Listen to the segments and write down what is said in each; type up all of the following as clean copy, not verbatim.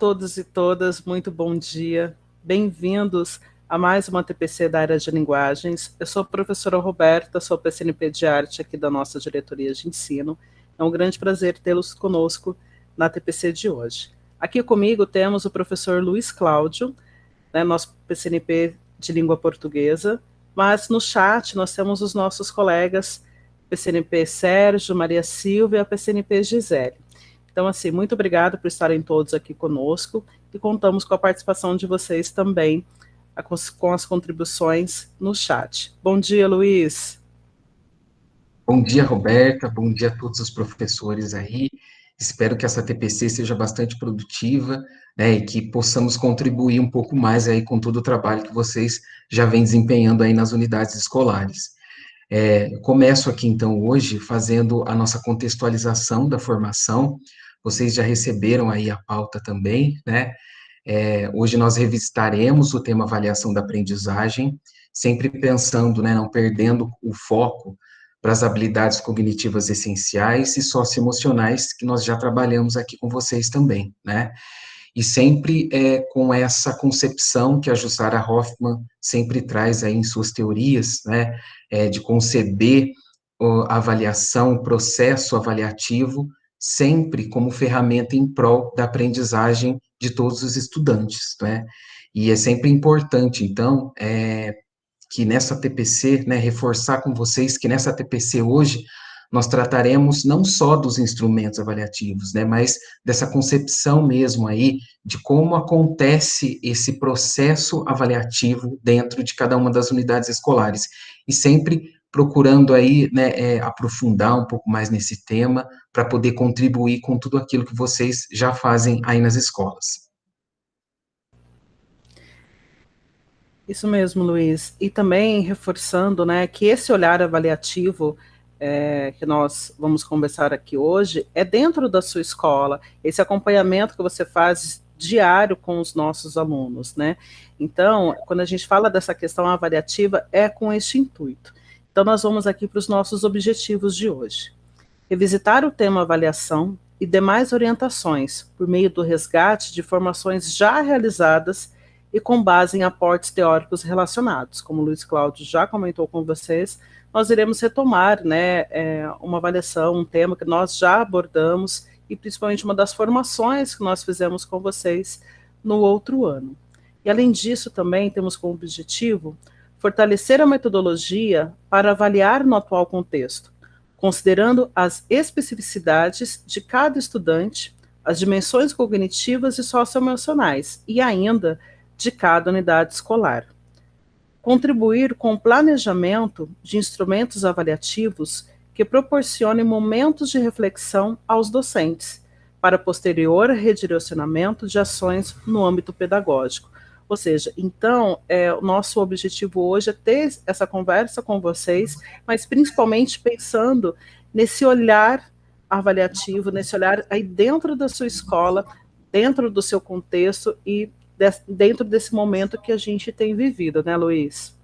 todos e todas, muito bom dia. Bem-vindos a mais uma TPC da área de linguagens. Eu sou a professora Roberta, sou PCNP de arte aqui da nossa diretoria de ensino. É um grande prazer tê-los conosco na TPC de hoje. Aqui comigo temos o professor Luiz Cláudio, né, nosso PCNP de língua portuguesa, mas no chat nós temos os nossos colegas PCNP Sérgio, Maria Silvia e a PCNP Gisele. Então, assim, muito obrigada por estarem todos aqui conosco e contamos com a participação de vocês também, com as contribuições no chat. Bom dia, Luiz. Bom dia, Roberta. Bom dia a todos os professores aí. Espero que essa TPC seja bastante produtiva, né, e que possamos contribuir um pouco mais aí com todo o trabalho que vocês já vêm desempenhando aí nas unidades escolares. Começo aqui, então, hoje, fazendo a nossa contextualização da formação. Vocês já receberam aí a pauta também, né? Hoje nós revisitaremos o tema avaliação da aprendizagem, sempre pensando, né, não perdendo o foco para as habilidades cognitivas essenciais e socioemocionais, que nós já trabalhamos aqui com vocês também, né? E sempre com essa concepção que a Jussara Hoffmann sempre traz aí em suas teorias, né, de conceber a avaliação, o processo avaliativo, sempre como ferramenta em prol da aprendizagem de todos os estudantes, né? E é sempre importante, então, que nessa TPC, né, reforçar com vocês que nessa TPC hoje nós trataremos não só dos instrumentos avaliativos, né, mas dessa concepção mesmo aí de como acontece esse processo avaliativo dentro de cada uma das unidades escolares, e sempre procurando aí, né, aprofundar um pouco mais nesse tema, para poder contribuir com tudo aquilo que vocês já fazem aí nas escolas. Isso mesmo, Luiz. E também reforçando, né, que esse olhar avaliativo que nós vamos conversar aqui hoje é dentro da sua escola, esse acompanhamento que você faz diário com os nossos alunos, né? Então, quando a gente fala dessa questão avaliativa, é com este intuito. Então, nós vamos aqui para os nossos objetivos de hoje. Revisitar o tema avaliação e demais orientações por meio do resgate de formações já realizadas e com base em aportes teóricos relacionados. Como o Luiz Cláudio já comentou com vocês, nós iremos retomar, né, uma avaliação, um tema que nós já abordamos e principalmente uma das formações que nós fizemos com vocês no outro ano. E além disso, também temos como objetivo fortalecer a metodologia para avaliar no atual contexto, considerando as especificidades de cada estudante, as dimensões cognitivas e socioemocionais e ainda de cada unidade escolar. Contribuir com o planejamento de instrumentos avaliativos que proporcionem momentos de reflexão aos docentes, para posterior redirecionamento de ações no âmbito pedagógico. Ou seja, então, o nosso objetivo hoje é ter essa conversa com vocês, mas principalmente pensando nesse olhar avaliativo, nesse olhar aí dentro da sua escola, dentro do seu contexto e dentro desse momento que a gente tem vivido, né, Luiz?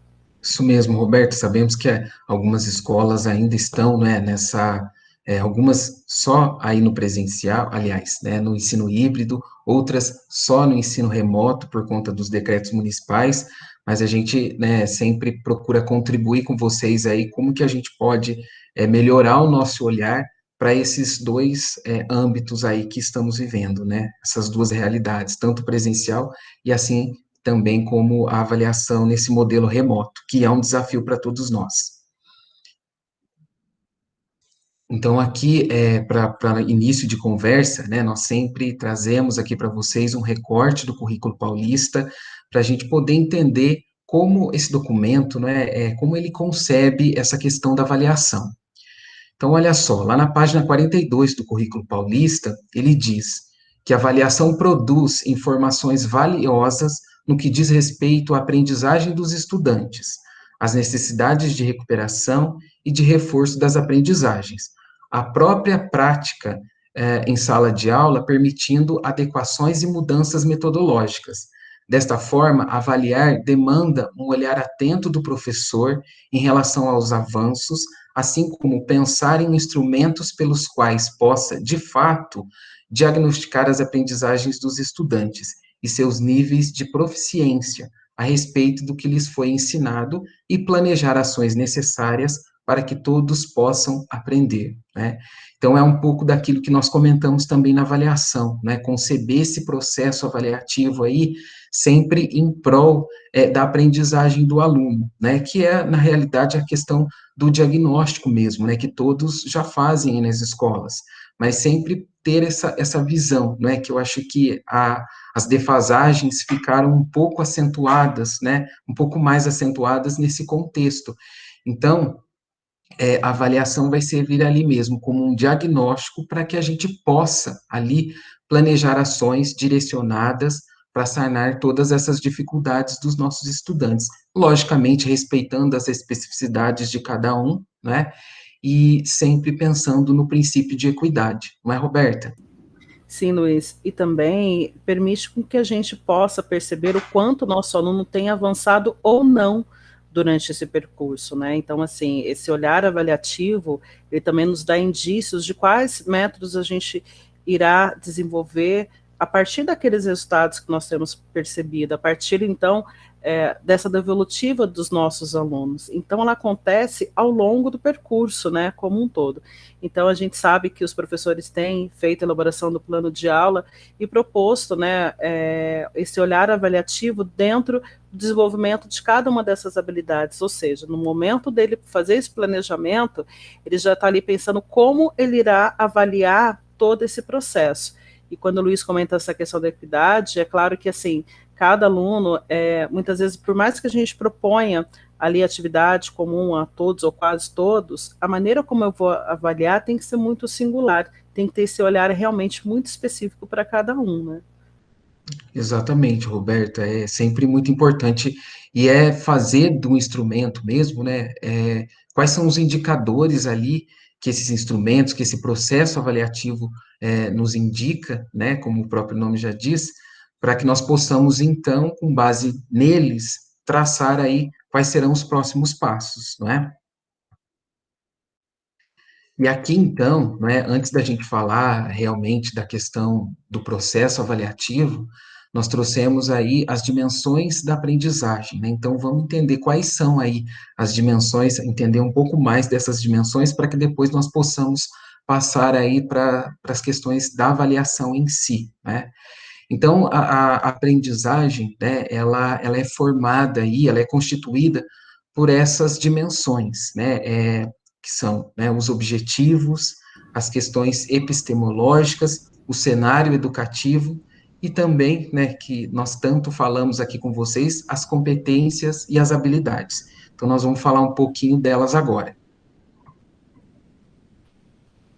Isso mesmo, Roberto. Sabemos que algumas escolas ainda estão, né, algumas só aí no presencial, aliás, né, no ensino híbrido, outras só no ensino remoto por conta dos decretos municipais, mas a gente, né, sempre procura contribuir com vocês aí, como que a gente pode melhorar o nosso olhar para esses dois âmbitos aí que estamos vivendo, né, essas duas realidades, tanto presencial e assim também como a avaliação nesse modelo remoto, que é um desafio para todos nós. Então, aqui, para início de conversa, né, nós sempre trazemos aqui para vocês um recorte do currículo paulista, para a gente poder entender como esse documento, né, como ele concebe essa questão da avaliação. Então, olha só, lá na página 42 do currículo paulista, ele diz que a avaliação produz informações valiosas no que diz respeito à aprendizagem dos estudantes, às necessidades de recuperação e de reforço das aprendizagens, a própria prática em sala de aula, permitindo adequações e mudanças metodológicas, Desta forma, avaliar demanda um olhar atento do professor em relação aos avanços, assim como pensar em instrumentos pelos quais possa, de fato, diagnosticar as aprendizagens dos estudantes e seus níveis de proficiência a respeito do que lhes foi ensinado e planejar ações necessárias para que todos possam aprender, né? Então, é um pouco daquilo que nós comentamos também na avaliação, né? Conceber esse processo avaliativo aí sempre em prol da aprendizagem do aluno, né? Que é, na realidade, a questão do diagnóstico mesmo, né? Que todos já fazem nas escolas, mas sempre ter essa visão, né? Que eu acho que as defasagens ficaram um pouco acentuadas, né? Um pouco mais acentuadas nesse contexto. Então, a avaliação vai servir ali mesmo como um diagnóstico para que a gente possa ali planejar ações direcionadas para sanar todas essas dificuldades dos nossos estudantes, logicamente respeitando as especificidades de cada um, né? E sempre pensando no princípio de equidade, não é, Roberta? Sim, Luiz, e também permite com que a gente possa perceber o quanto o nosso aluno tem avançado ou não durante esse percurso, né? Então, assim, esse olhar avaliativo, ele também nos dá indícios de quais métodos a gente irá desenvolver a partir daqueles resultados que nós temos percebido, a partir, então, dessa devolutiva dos nossos alunos. Então, ela acontece ao longo do percurso, né, como um todo. Então, a gente sabe que os professores têm feito a elaboração do plano de aula e proposto, né, esse olhar avaliativo dentro do desenvolvimento de cada uma dessas habilidades, ou seja, no momento dele fazer esse planejamento, ele já está ali pensando como ele irá avaliar todo esse processo. E quando o Luiz comenta essa questão da equidade, é claro que, assim, cada aluno, muitas vezes, por mais que a gente proponha ali atividade comum a todos ou quase todos, a maneira como eu vou avaliar tem que ser muito singular, tem que ter esse olhar realmente muito específico para cada um, né? Exatamente, Roberta, é sempre muito importante e é fazer do instrumento mesmo, né? Quais são os indicadores ali que esses instrumentos, que esse processo avaliativo nos indica, né? Como o próprio nome já diz, para que nós possamos então, com base neles, traçar aí quais serão os próximos passos, não é? E aqui, então, né, antes da gente falar realmente da questão do processo avaliativo, nós trouxemos aí as dimensões da aprendizagem, né? Então, vamos entender quais são aí as dimensões, entender um pouco mais dessas dimensões, para que depois nós possamos passar aí para as questões da avaliação em si, né? Então, a aprendizagem, né, ela é formada aí, ela é constituída por essas dimensões, né, que são, né, os objetivos, as questões epistemológicas, o cenário educativo e também, né, que nós tanto falamos aqui com vocês, as competências e as habilidades. Então, nós vamos falar um pouquinho delas agora.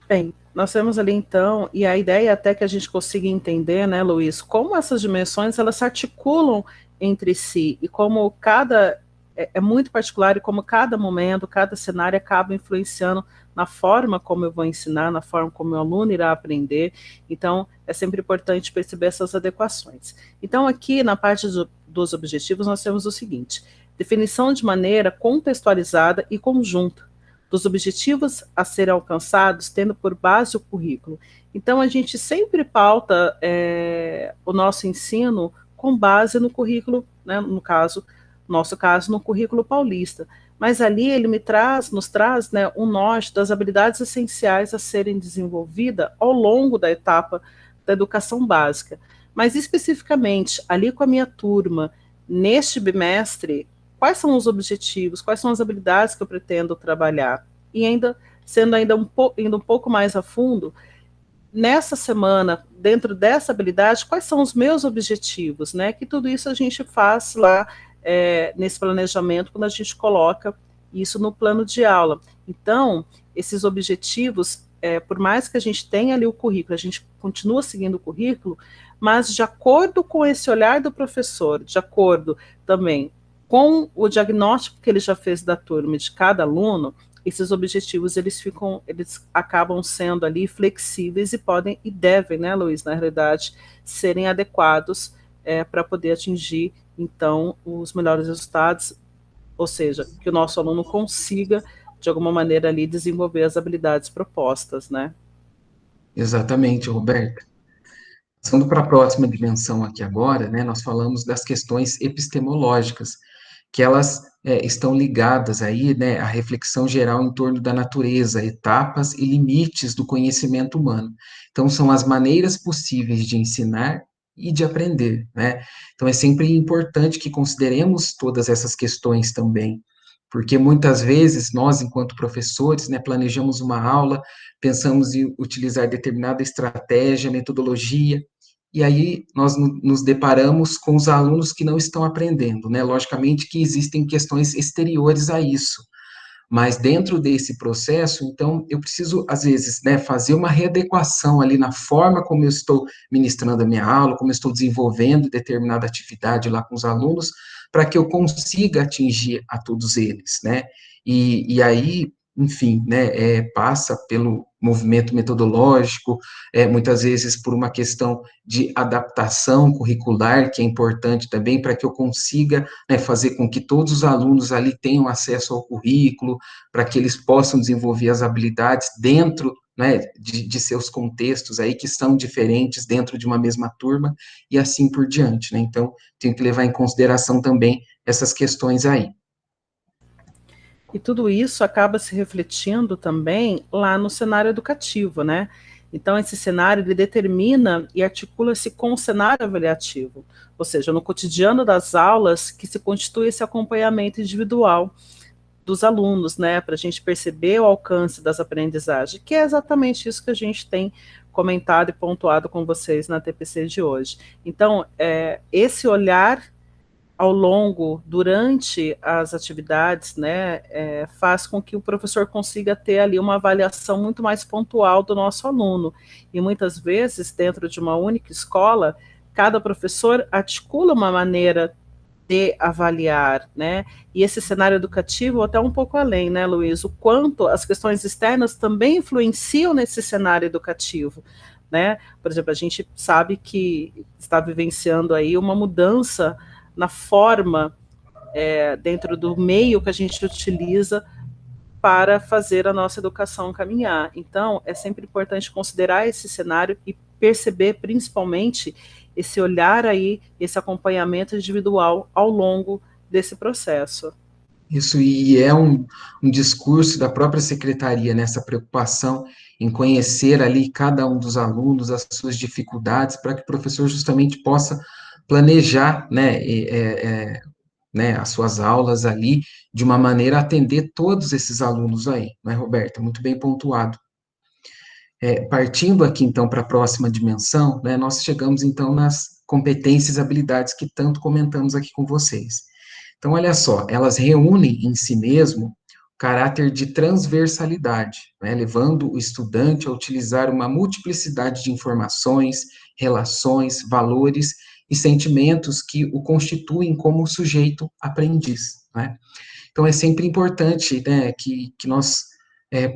Bem, nós temos ali então, e a ideia é até que a gente consiga entender, né, Luiz, como essas dimensões elas se articulam entre si e como cada é muito particular e como cada momento, cada cenário acaba influenciando na forma como eu vou ensinar, na forma como o aluno irá aprender. Então, é sempre importante perceber essas adequações. Então, aqui na parte dos objetivos, nós temos o seguinte: definição de maneira contextualizada e conjunta dos objetivos a serem alcançados, tendo por base o currículo. Então, a gente sempre pauta o nosso ensino com base no currículo, né, nosso caso, no currículo paulista. Mas ali ele nos traz, né, um norte das habilidades essenciais a serem desenvolvidas ao longo da etapa da educação básica. Mas especificamente, ali com a minha turma, neste bimestre, quais são os objetivos, quais são as habilidades que eu pretendo trabalhar. E ainda, sendo ainda indo um pouco mais a fundo, nessa semana, dentro dessa habilidade, quais são os meus objetivos, né? Que tudo isso a gente faz lá nesse planejamento, quando a gente coloca isso no plano de aula. Então, esses objetivos, por mais que a gente tenha ali o currículo, a gente continua seguindo o currículo, mas de acordo com esse olhar do professor, de acordo também com o diagnóstico que ele já fez da turma e de cada aluno, esses objetivos eles acabam sendo ali flexíveis e podem e devem, né, Luiz, na realidade, serem adequados para poder atingir, então, os melhores resultados, ou seja, que o nosso aluno consiga, de alguma maneira, ali, desenvolver as habilidades propostas, né? Exatamente, Roberta. Passando para a próxima dimensão aqui agora, né, nós falamos das questões epistemológicas, que elas estão ligadas aí, né, à reflexão geral em torno da natureza, etapas e limites do conhecimento humano. Então, são as maneiras possíveis de ensinar e de aprender, né? Então, é sempre importante que consideremos todas essas questões também, porque muitas vezes nós, enquanto professores, né, planejamos uma aula, pensamos em utilizar determinada estratégia, metodologia, e aí nós nos deparamos com os alunos que não estão aprendendo, né? Logicamente que existem questões exteriores a isso, mas dentro desse processo, então, eu preciso, às vezes, né, fazer uma readequação ali na forma como eu estou ministrando a minha aula, como eu estou desenvolvendo determinada atividade lá com os alunos, para que eu consiga atingir a todos eles, né? E aí, enfim, né, passa pelo movimento metodológico, muitas vezes por uma questão de adaptação curricular, que é importante também, para que eu consiga, né, fazer com que todos os alunos ali tenham acesso ao currículo, para que eles possam desenvolver as habilidades dentro, né, de seus contextos aí, que são diferentes dentro de uma mesma turma, e assim por diante, né? Então, tenho que levar em consideração também essas questões aí. E tudo isso acaba se refletindo também lá no cenário educativo, né? Então, esse cenário ele determina e articula-se com o cenário avaliativo, ou seja, no cotidiano das aulas que se constitui esse acompanhamento individual dos alunos, né, para a gente perceber o alcance das aprendizagens, que é exatamente isso que a gente tem comentado e pontuado com vocês na TPC de hoje. Então, esse olhar ao longo, durante as atividades, né, faz com que o professor consiga ter ali uma avaliação muito mais pontual do nosso aluno. E muitas vezes, dentro de uma única escola, cada professor articula uma maneira de avaliar, né? E esse cenário educativo até um pouco além, né, Luiz? O quanto as questões externas também influenciam nesse cenário educativo, né? Por exemplo, a gente sabe que está vivenciando aí uma mudança na forma, dentro do meio que a gente utiliza para fazer a nossa educação caminhar. Então, é sempre importante considerar esse cenário e perceber, principalmente, esse olhar aí, esse acompanhamento individual ao longo desse processo. Isso, e é um discurso da própria secretaria, nessa preocupação em conhecer ali cada um dos alunos, as suas dificuldades, para que o professor justamente possa planejar, né, né, as suas aulas ali, de uma maneira a atender todos esses alunos aí, não é, Roberta? Muito bem pontuado. Partindo aqui, então, para a próxima dimensão, né, nós chegamos, então, nas competências e habilidades que tanto comentamos aqui com vocês. Então, olha só, elas reúnem em si mesmo o caráter de transversalidade, né, levando o estudante a utilizar uma multiplicidade de informações, relações, valores e sentimentos que o constituem como sujeito aprendiz, né? Então, é sempre importante, né, que nós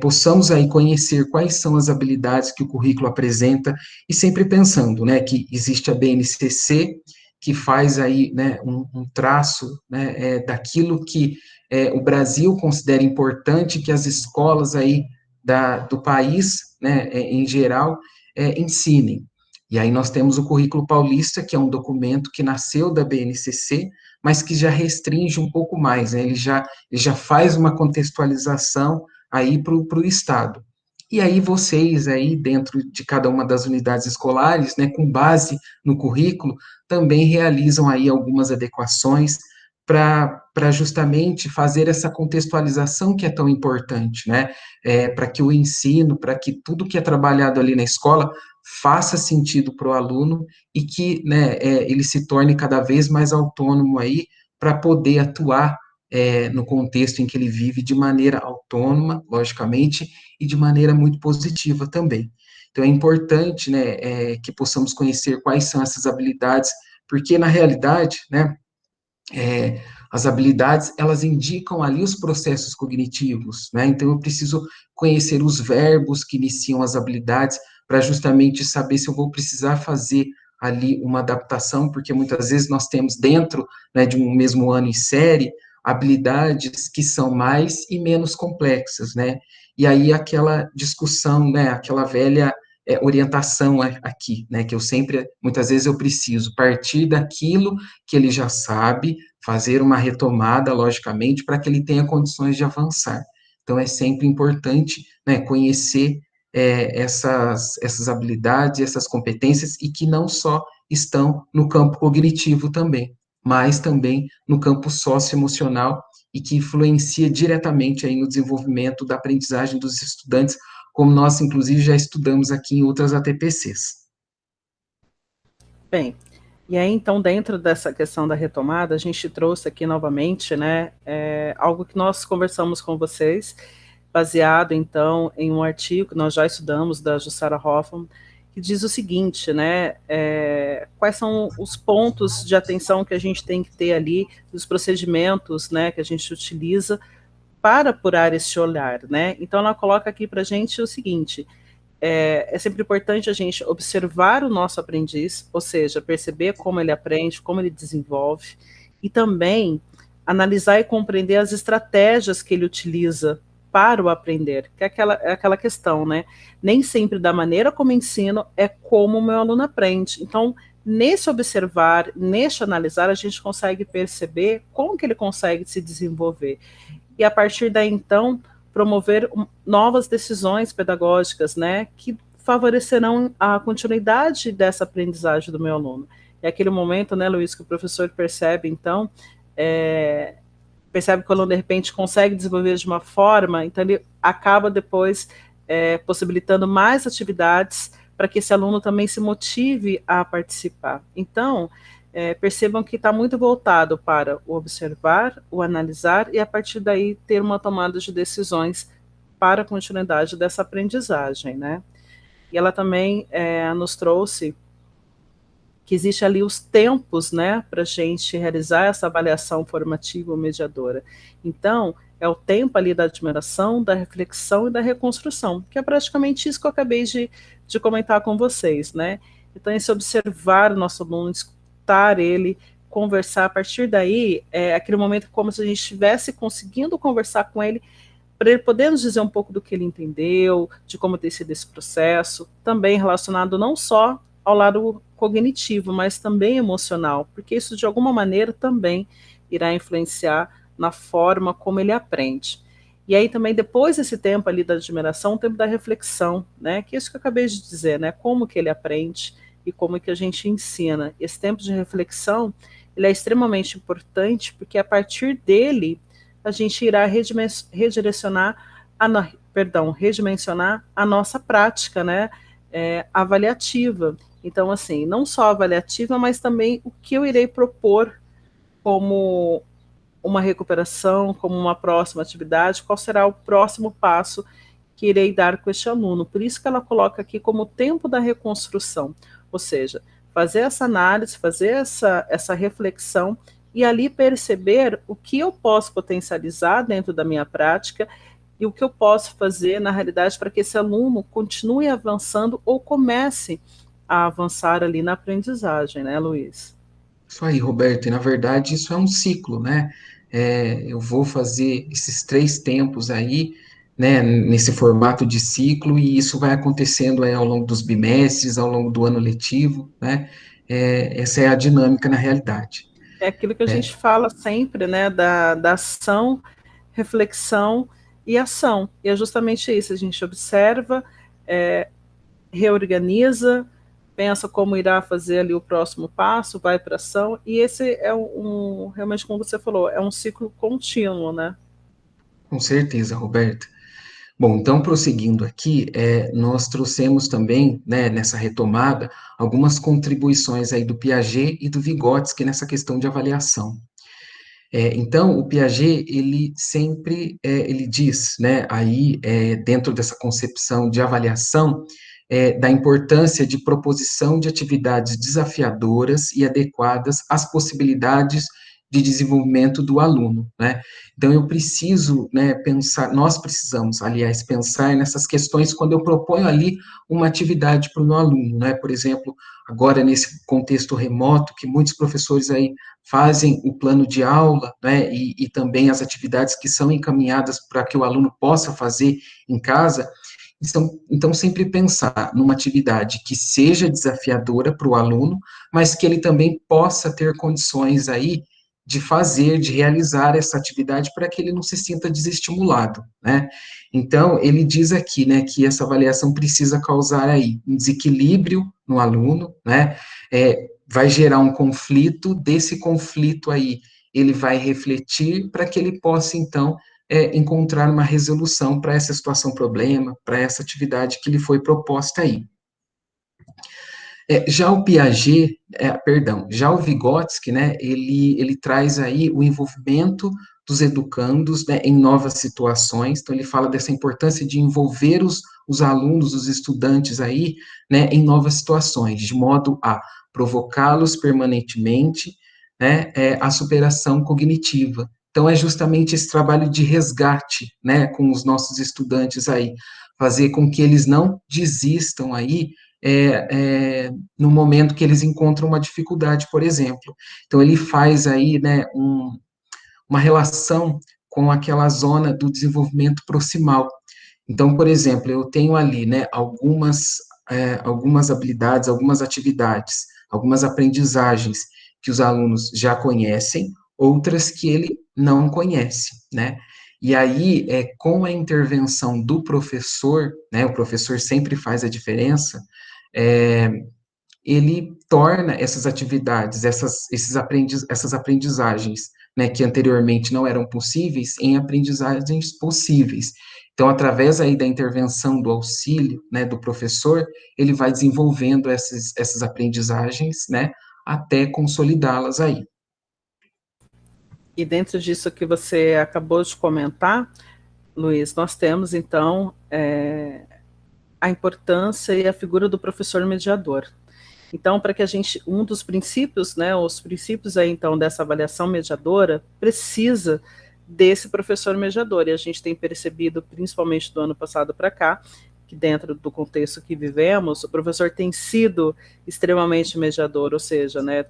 possamos aí conhecer quais são as habilidades que o currículo apresenta, e sempre pensando, né, que existe a BNCC, que faz aí, né, um traço, né, daquilo que o Brasil considera importante que as escolas aí do país, né, em geral, ensinem. E aí nós temos o Currículo Paulista, que é um documento que nasceu da BNCC, mas que já restringe um pouco mais, né? Ele já faz uma contextualização aí para o Estado. E aí vocês aí dentro de cada uma das unidades escolares, né, com base no currículo, também realizam aí algumas adequações para justamente fazer essa contextualização que é tão importante, né, para que o ensino, para que tudo que é trabalhado ali na escola faça sentido para o aluno e que, né, ele se torne cada vez mais autônomo aí para poder atuar no contexto em que ele vive de maneira autônoma, logicamente, e de maneira muito positiva também. Então, é importante, né, que possamos conhecer quais são essas habilidades, porque, na realidade, né, as habilidades, elas indicam ali os processos cognitivos, né, então eu preciso conhecer os verbos que iniciam as habilidades, para justamente saber se eu vou precisar fazer ali uma adaptação, porque muitas vezes nós temos dentro, né, de um mesmo ano em série, habilidades que são mais e menos complexas, né? E aí aquela discussão, né, aquela velha orientação aqui, né, que eu sempre, muitas vezes eu preciso partir daquilo que ele já sabe, fazer uma retomada, logicamente, para que ele tenha condições de avançar. Então, é sempre importante, né, conhecer essas habilidades, essas competências, e que não só estão no campo cognitivo também, mas também no campo socioemocional, e que influencia diretamente aí no desenvolvimento da aprendizagem dos estudantes, como nós, inclusive, já estudamos aqui em outras ATPCs. Bem, e aí então dentro dessa questão da retomada, a gente trouxe aqui novamente, né, algo que nós conversamos com vocês, baseado então em um artigo que nós já estudamos da Jussara Hoffman, que diz o seguinte, né, quais são os pontos de atenção que a gente tem que ter ali, os procedimentos, né, que a gente utiliza para apurar esse olhar, né? Então ela coloca aqui para a gente o seguinte: é sempre importante a gente observar o nosso aprendiz, ou seja, perceber como ele aprende, como ele desenvolve, e também analisar e compreender as estratégias que ele utiliza para o aprender, que é aquela questão, né? Nem sempre da maneira como ensino é como o meu aluno aprende. Então, nesse observar, nesse analisar, a gente consegue perceber como que ele consegue se desenvolver. E a partir daí, então, promover novas decisões pedagógicas, né, que favorecerão a continuidade dessa aprendizagem do meu aluno. É aquele momento, né, Luiz, que o professor percebe, então, percebe que o aluno, de repente, consegue desenvolver de uma forma, então ele acaba depois possibilitando mais atividades para que esse aluno também se motive a participar. Então, percebam que está muito voltado para o observar, o analisar e, a partir daí, ter uma tomada de decisões para a continuidade dessa aprendizagem, né? E ela também nos trouxe que existe ali os tempos, né, para a gente realizar essa avaliação formativa ou mediadora. Então, é o tempo ali da admiração, da reflexão e da reconstrução, que é praticamente isso que eu acabei de comentar com vocês, né? Então, esse observar o nosso aluno, escutar ele, conversar, a partir daí, é aquele momento como se a gente estivesse conseguindo conversar com ele, para ele poder nos dizer um pouco do que ele entendeu, de como tem sido esse processo, também relacionado não só ao lado cognitivo, mas também emocional, porque isso de alguma maneira também irá influenciar na forma como ele aprende. E aí também depois desse tempo ali da admiração, o tempo da reflexão, né? Que é isso que eu acabei de dizer, né? Como que ele aprende e como que a gente ensina. Esse tempo de reflexão, ele é extremamente importante, porque a partir dele a gente irá redirecionar redimensionar a nossa prática, né, avaliativa. Então, assim, não só avaliativa, mas também o que eu irei propor como uma recuperação, como uma próxima atividade, qual será o próximo passo que irei dar com este aluno. Por isso que ela coloca aqui como o tempo da reconstrução, ou seja, fazer essa análise, fazer essa reflexão e ali perceber o que eu posso potencializar dentro da minha prática e o que eu posso fazer, na realidade, para que esse aluno continue avançando ou comece a avançar ali na aprendizagem, né, Luiz? Isso aí, Roberto, e na verdade isso é um ciclo, né? Eu vou fazer esses 3 tempos aí, né, nesse formato de ciclo, e isso vai acontecendo aí ao longo dos bimestres, ao longo do ano letivo, né? Essa é a dinâmica na realidade. É aquilo que a É, gente fala sempre, né, da ação, reflexão e ação. E é justamente isso, a gente observa, é, reorganiza, pensa como irá fazer ali o próximo passo, vai para ação, e esse é realmente como você falou, é um ciclo contínuo, né? com certeza, Roberto. Bom, então, prosseguindo aqui, nós trouxemos também, né, nessa retomada, algumas contribuições aí do Piaget e do Vygotsky nessa questão de avaliação. Então, o Piaget, ele sempre, ele diz, né, aí, dentro dessa concepção de avaliação, da importância de proposição de atividades desafiadoras e adequadas às possibilidades de desenvolvimento do aluno, né? Então, eu preciso, né, pensar, nós precisamos, aliás, pensar nessas questões quando eu proponho ali uma atividade para o meu aluno, né? Por exemplo, agora nesse contexto remoto, que muitos professores aí fazem o plano de aula, né, e também as atividades que são encaminhadas para que o aluno possa fazer em casa, então, sempre pensar numa atividade que seja desafiadora para o aluno, mas que ele também possa ter condições aí de fazer, de realizar essa atividade para que ele não se sinta desestimulado, né? Então, ele diz aqui, né, que essa avaliação precisa causar aí um desequilíbrio no aluno, né? Vai gerar um conflito, desse conflito aí ele vai refletir para que ele possa, então, encontrar uma resolução para essa situação problema, para essa atividade que lhe foi proposta aí. Já o Piaget, já o Vygotsky, né, ele traz aí o envolvimento dos educandos, né, em novas situações, então ele fala dessa importância de envolver os alunos, os estudantes aí, né, em novas situações, de modo a provocá-los permanentemente, né, a superação cognitiva. Então, é justamente esse trabalho de resgate, né, com os nossos estudantes aí, fazer com que eles não desistam aí, no momento que eles encontram uma dificuldade, por exemplo. Então, ele faz aí, né, uma relação com aquela zona do desenvolvimento proximal. Então, por exemplo, eu tenho ali, né, algumas habilidades, algumas atividades, algumas aprendizagens que os alunos já conhecem, outras que ele não conhece, né? E aí, com a intervenção do professor, né, o professor sempre faz a diferença, é, ele torna essas atividades, essas aprendizagens, né, que anteriormente não eram possíveis, em aprendizagens possíveis. Então, através aí da intervenção, do auxílio, né, do professor, ele vai desenvolvendo essas aprendizagens, né, até consolidá-las aí. E dentro disso que você acabou de comentar, Luiz, nós temos então a importância e a figura do professor mediador. Então, para que a gente, um dos princípios, né, os princípios aí então dessa avaliação mediadora precisa desse professor mediador. E a gente tem percebido, principalmente do ano passado para cá, que dentro do contexto que vivemos, o professor tem sido extremamente mediador, ou seja, né,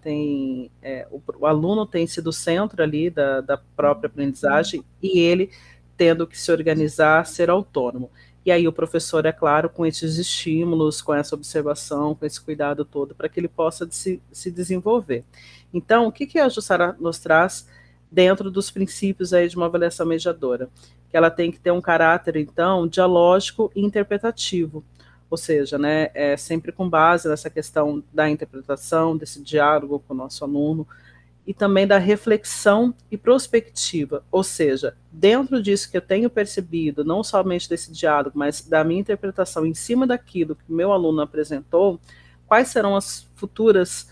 o aluno tem sido o centro ali da própria aprendizagem e ele tendo que se organizar, ser autônomo. E aí o professor, é claro, com esses estímulos, com essa observação, com esse cuidado todo, para que ele possa se desenvolver. Então, o que a Jussara nos traz dentro dos princípios aí de uma avaliação mediadora? Que ela tem que ter um caráter, então, dialógico e interpretativo. Ou seja, né, sempre com base nessa questão da interpretação, desse diálogo com o nosso aluno, e também da reflexão e prospectiva, ou seja, dentro disso que eu tenho percebido, não somente desse diálogo, mas da minha interpretação em cima daquilo que o meu aluno apresentou, quais serão as futuras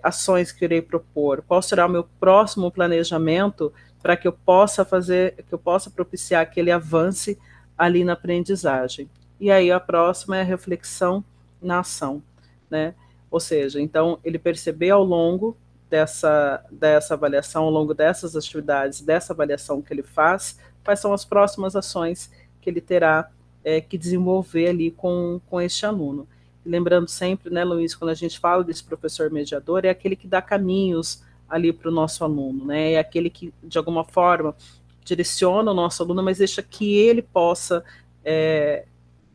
ações que eu irei propor, qual será o meu próximo planejamento para que eu possa fazer, que eu possa propiciar que ele avance ali na aprendizagem. E aí a próxima é a reflexão na ação, né? Ou seja, então ele perceber ao longo dessa avaliação, ao longo dessas atividades, dessa avaliação que ele faz, quais são as próximas ações que ele terá que desenvolver ali com este aluno. E lembrando sempre, né, Luiz, quando a gente fala desse professor mediador, é aquele que dá caminhos ali para o nosso aluno, né? É aquele que, de alguma forma, direciona o nosso aluno, mas deixa que ele possa,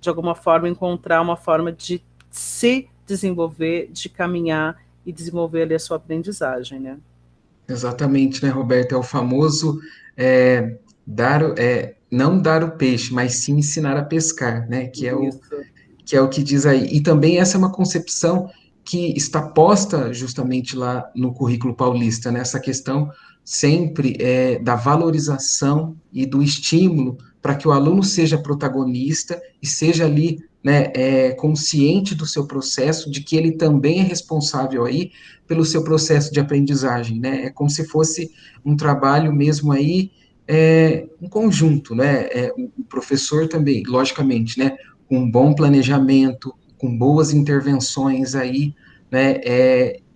de alguma forma, encontrar uma forma de se desenvolver, de caminhar e desenvolver ali a sua aprendizagem, né? Exatamente, né, Roberto? É o famoso não dar o peixe, mas sim ensinar a pescar, né? Isso. Que é o que diz aí. E também essa é uma concepção que está posta justamente lá no currículo paulista, né? Essa questão sempre da valorização e do estímulo para que o aluno seja protagonista e seja ali, né, consciente do seu processo, de que ele também é responsável aí pelo seu processo de aprendizagem, né? É como se fosse um trabalho mesmo aí, um conjunto, né? O professor também, logicamente, né? Com um bom planejamento, com boas intervenções aí, né,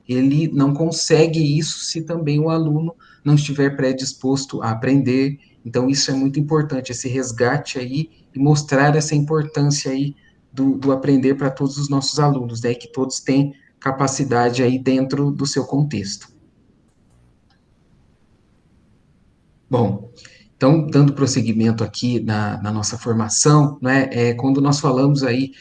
ele não consegue isso se também o aluno não estiver predisposto a aprender. Então, isso é muito importante, esse resgate aí, e mostrar essa importância aí do aprender para todos os nossos alunos, né, que todos têm capacidade aí dentro do seu contexto. Bom, então, dando prosseguimento aqui na nossa formação, né, quando nós falamos aí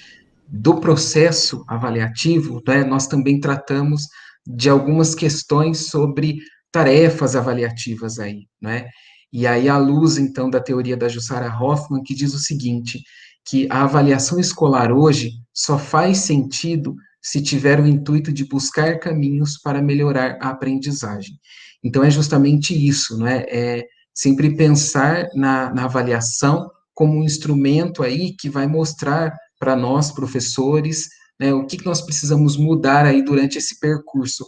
do processo avaliativo, né, nós também tratamos de algumas questões sobre tarefas avaliativas aí, né? E aí, à luz, então, da teoria da Jussara Hoffmann, que diz o seguinte, que a avaliação escolar hoje só faz sentido se tiver o intuito de buscar caminhos para melhorar a aprendizagem. Então, é justamente isso, né? É sempre pensar na avaliação como um instrumento aí que vai mostrar para nós, professores, né, o que, que nós precisamos mudar aí durante esse percurso.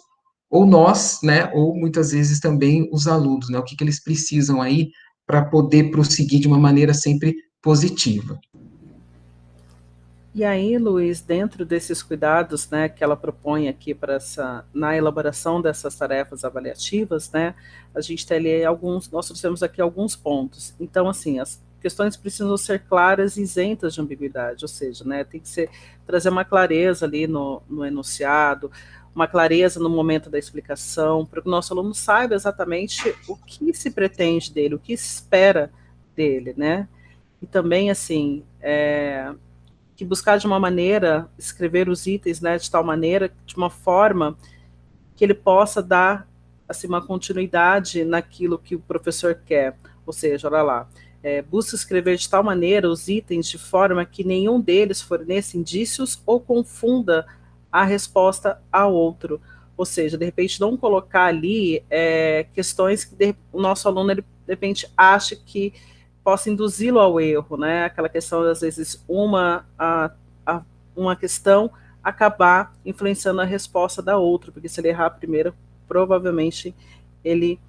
Ou nós, né, ou muitas vezes também os alunos, né, o que, que eles precisam aí para poder prosseguir de uma maneira sempre positiva. E aí, Luiz, dentro desses cuidados, né, que ela propõe aqui para essa, na elaboração dessas tarefas avaliativas, né, a gente tem ali alguns, nós trouxemos aqui alguns pontos. Então, assim, as questões precisam ser claras e isentas de ambiguidade, ou seja, né, tem que ser, trazer uma clareza ali no enunciado, uma clareza no momento da explicação, para que o nosso aluno saiba exatamente o que se pretende dele, o que se espera dele, né, e também, assim, que buscar de uma maneira, escrever os itens, né, de tal maneira, de uma forma que ele possa dar assim, uma continuidade naquilo que o professor quer. Ou seja, olha lá, busca escrever de tal maneira os itens de forma que nenhum deles forneça indícios ou confunda a resposta a outro. Ou seja, de repente não colocar ali questões que o nosso aluno, ele, de repente, acha que possa induzi-lo ao erro, né? Aquela questão, às vezes, uma questão acabar influenciando a resposta da outra, porque se ele errar a primeira, provavelmente ele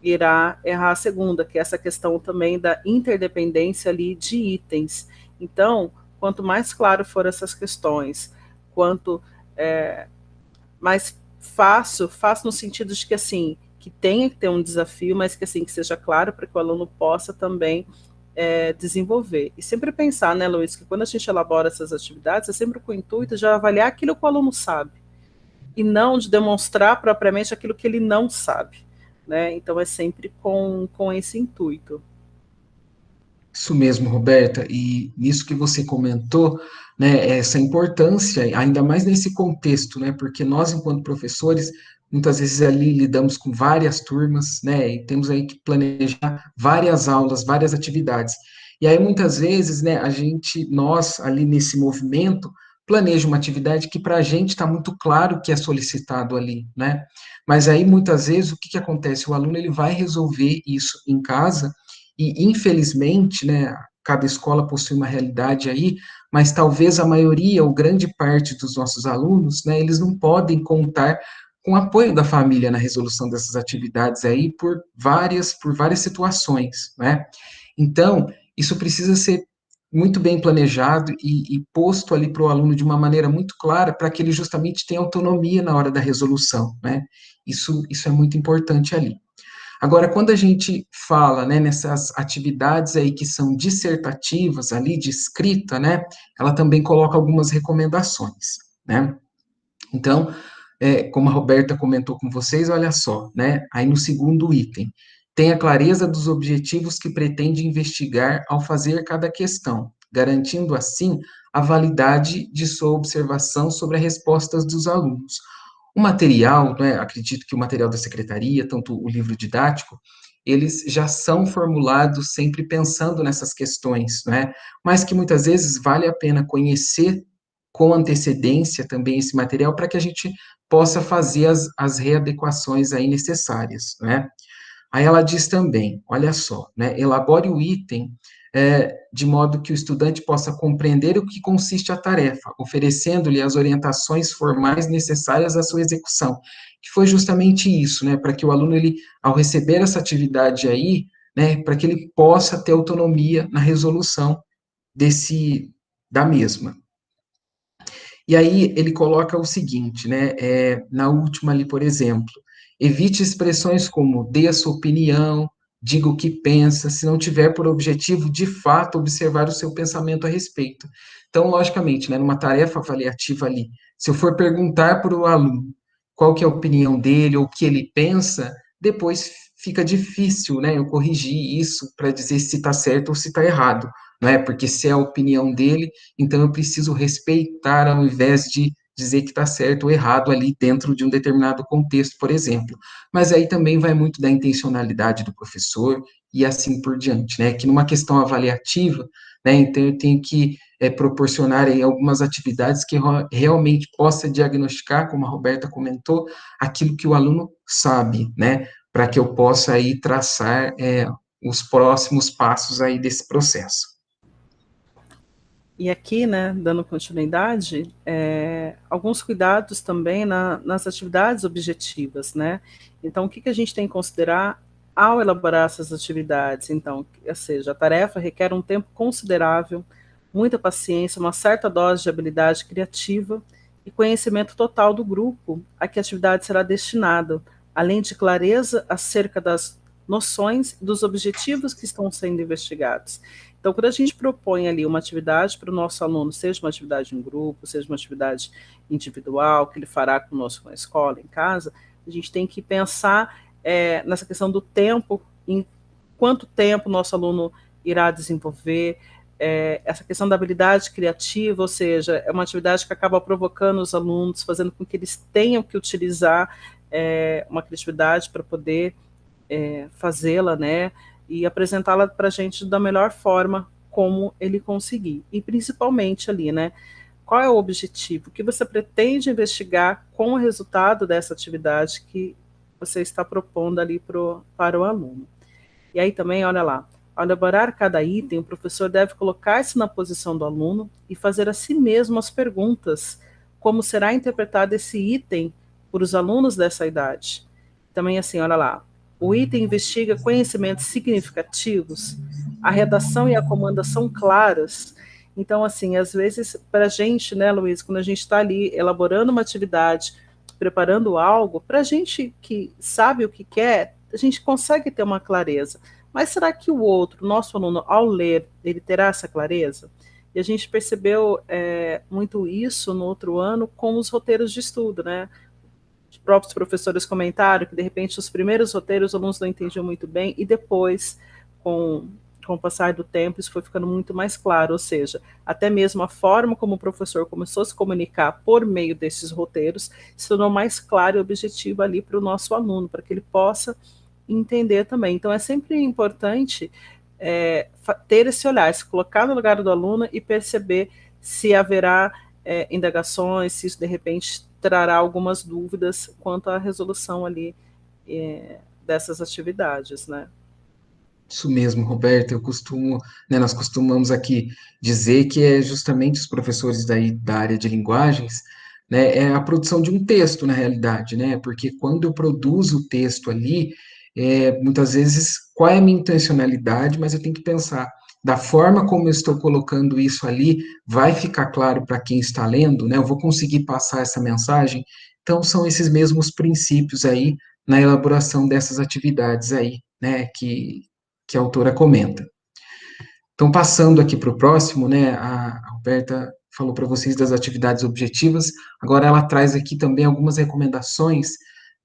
irá errar a segunda, que é essa questão também da interdependência ali de itens. Então, quanto mais claro for essas questões, quanto mais fácil, fácil no sentido de que assim, que tenha que ter um desafio, mas que assim, que seja claro para que o aluno possa também desenvolver. E sempre pensar, né, Luiz, que quando a gente elabora essas atividades, é sempre com o intuito de avaliar aquilo que o aluno sabe, e não de demonstrar propriamente aquilo que ele não sabe. Né? Então é sempre com esse intuito. Isso mesmo, Roberta, e nisso que você comentou, né, essa importância, ainda mais nesse contexto, né, porque nós, enquanto professores, muitas vezes ali lidamos com várias turmas, né, e temos aí que planejar várias aulas, várias atividades. E aí, muitas vezes, né, nós, ali nesse movimento, planeja uma atividade que para a gente está muito claro que é solicitado ali, né, mas aí, muitas vezes, o que que acontece? O aluno, ele vai resolver isso em casa, e, infelizmente, né, cada escola possui uma realidade aí, mas talvez a maioria ou grande parte dos nossos alunos, né, eles não podem contar com o apoio da família na resolução dessas atividades aí por várias situações, né? Então, isso precisa ser muito bem planejado e posto ali para o aluno de uma maneira muito clara, para que ele justamente tenha autonomia na hora da resolução, né? Isso é muito importante ali. Agora, quando a gente fala, né, nessas atividades aí que são dissertativas ali, de escrita, né, ela também coloca algumas recomendações, né? Então, como a Roberta comentou com vocês, olha só, né, aí no segundo item, tenha clareza dos objetivos que pretende investigar ao fazer cada questão, garantindo assim a validade de sua observação sobre as respostas dos alunos. O material, né, acredito que o material da secretaria, tanto o livro didático, eles já são formulados sempre pensando nessas questões, né, mas que muitas vezes vale a pena conhecer com antecedência também esse material para que a gente possa fazer as readequações aí necessárias, né. Aí ela diz também, olha só, né, elabore o item de modo que o estudante possa compreender o que consiste a tarefa, oferecendo-lhe as orientações formais necessárias à sua execução, que foi justamente isso, né, para que o aluno, ele, ao receber essa atividade aí, né, para que ele possa ter autonomia na resolução da mesma. E aí ele coloca o seguinte, né, na última ali, por exemplo, Evite expressões como dê a sua opinião, diga o que pensa, se não tiver por objetivo, de fato, observar o seu pensamento a respeito. Então, logicamente, né, numa tarefa avaliativa ali, se eu for perguntar para o aluno qual que é a opinião dele ou o que ele pensa, depois fica difícil, né, eu corrigir isso para dizer se está certo ou se está errado, não é? Porque se é a opinião dele, então eu preciso respeitar ao invés de dizer que está certo ou errado ali dentro de um determinado contexto, por exemplo. Mas aí também vai muito da intencionalidade do professor e assim por diante, né? Que numa questão avaliativa, né? Então eu tenho que proporcionar aí algumas atividades que realmente possa diagnosticar, como a Roberta comentou, aquilo que o aluno sabe, né? Para que eu possa aí traçar os próximos passos aí desse processo. E aqui, né, dando continuidade, alguns cuidados também nas atividades objetivas, né? Então, o que a gente tem que considerar ao elaborar essas atividades? Então, ou seja, a tarefa requer um tempo considerável, muita paciência, uma certa dose de habilidade criativa e conhecimento total do grupo a que a atividade será destinada, além de clareza acerca das noções e dos objetivos que estão sendo investigados. Então, quando a gente propõe ali uma atividade para o nosso aluno, seja uma atividade em grupo, seja uma atividade individual, que ele fará conosco na escola, em casa, a gente tem que pensar nessa questão do tempo, em quanto tempo o nosso aluno irá desenvolver, essa questão da habilidade criativa, ou seja, é uma atividade que acaba provocando os alunos, fazendo com que eles tenham que utilizar uma criatividade para poder fazê-la, né, e apresentá-la para a gente da melhor forma como ele conseguir. E principalmente ali, né, qual é o objetivo? O que você pretende investigar com o resultado dessa atividade que você está propondo ali para o aluno. E aí também, olha lá, ao elaborar cada item, o professor deve colocar-se na posição do aluno e fazer a si mesmo as perguntas, como será interpretado esse item por os alunos dessa idade. Também assim, olha lá, o item investiga conhecimentos significativos, a redação e a comanda são claras. Então, assim, às vezes, para a gente, né, Luiz, quando a gente está ali elaborando uma atividade, preparando algo, para a gente que sabe o que quer, a gente consegue ter uma clareza. Mas será que o outro, nosso aluno, ao ler, ele terá essa clareza? E a gente percebeu muito isso no outro ano com os roteiros de estudo, né? Os próprios professores comentaram que, de repente, os primeiros roteiros os alunos não entendiam muito bem, e depois, com o passar do tempo, isso foi ficando muito mais claro, ou seja, até mesmo a forma como o professor começou a se comunicar por meio desses roteiros se tornou mais claro e objetivo ali para o nosso aluno, para que ele possa entender também. Então, é sempre importante ter esse olhar, se colocar no lugar do aluno e perceber se haverá indagações, se isso de repente trará algumas dúvidas quanto à resolução ali dessas atividades, né? Isso mesmo, Roberto. Né, nós costumamos aqui dizer que é justamente os professores da área de linguagens, né, é a produção de um texto, na realidade, né? Porque quando eu produzo o texto ali, muitas vezes, qual é a minha intencionalidade, mas eu tenho que pensar da forma como eu estou colocando isso ali, vai ficar claro para quem está lendo, né? Eu vou conseguir passar essa mensagem. Então, são esses mesmos princípios aí na elaboração dessas atividades aí, né? Que a autora comenta. Então, passando aqui para o próximo, né, a Roberta falou para vocês das atividades objetivas, agora ela traz aqui também algumas recomendações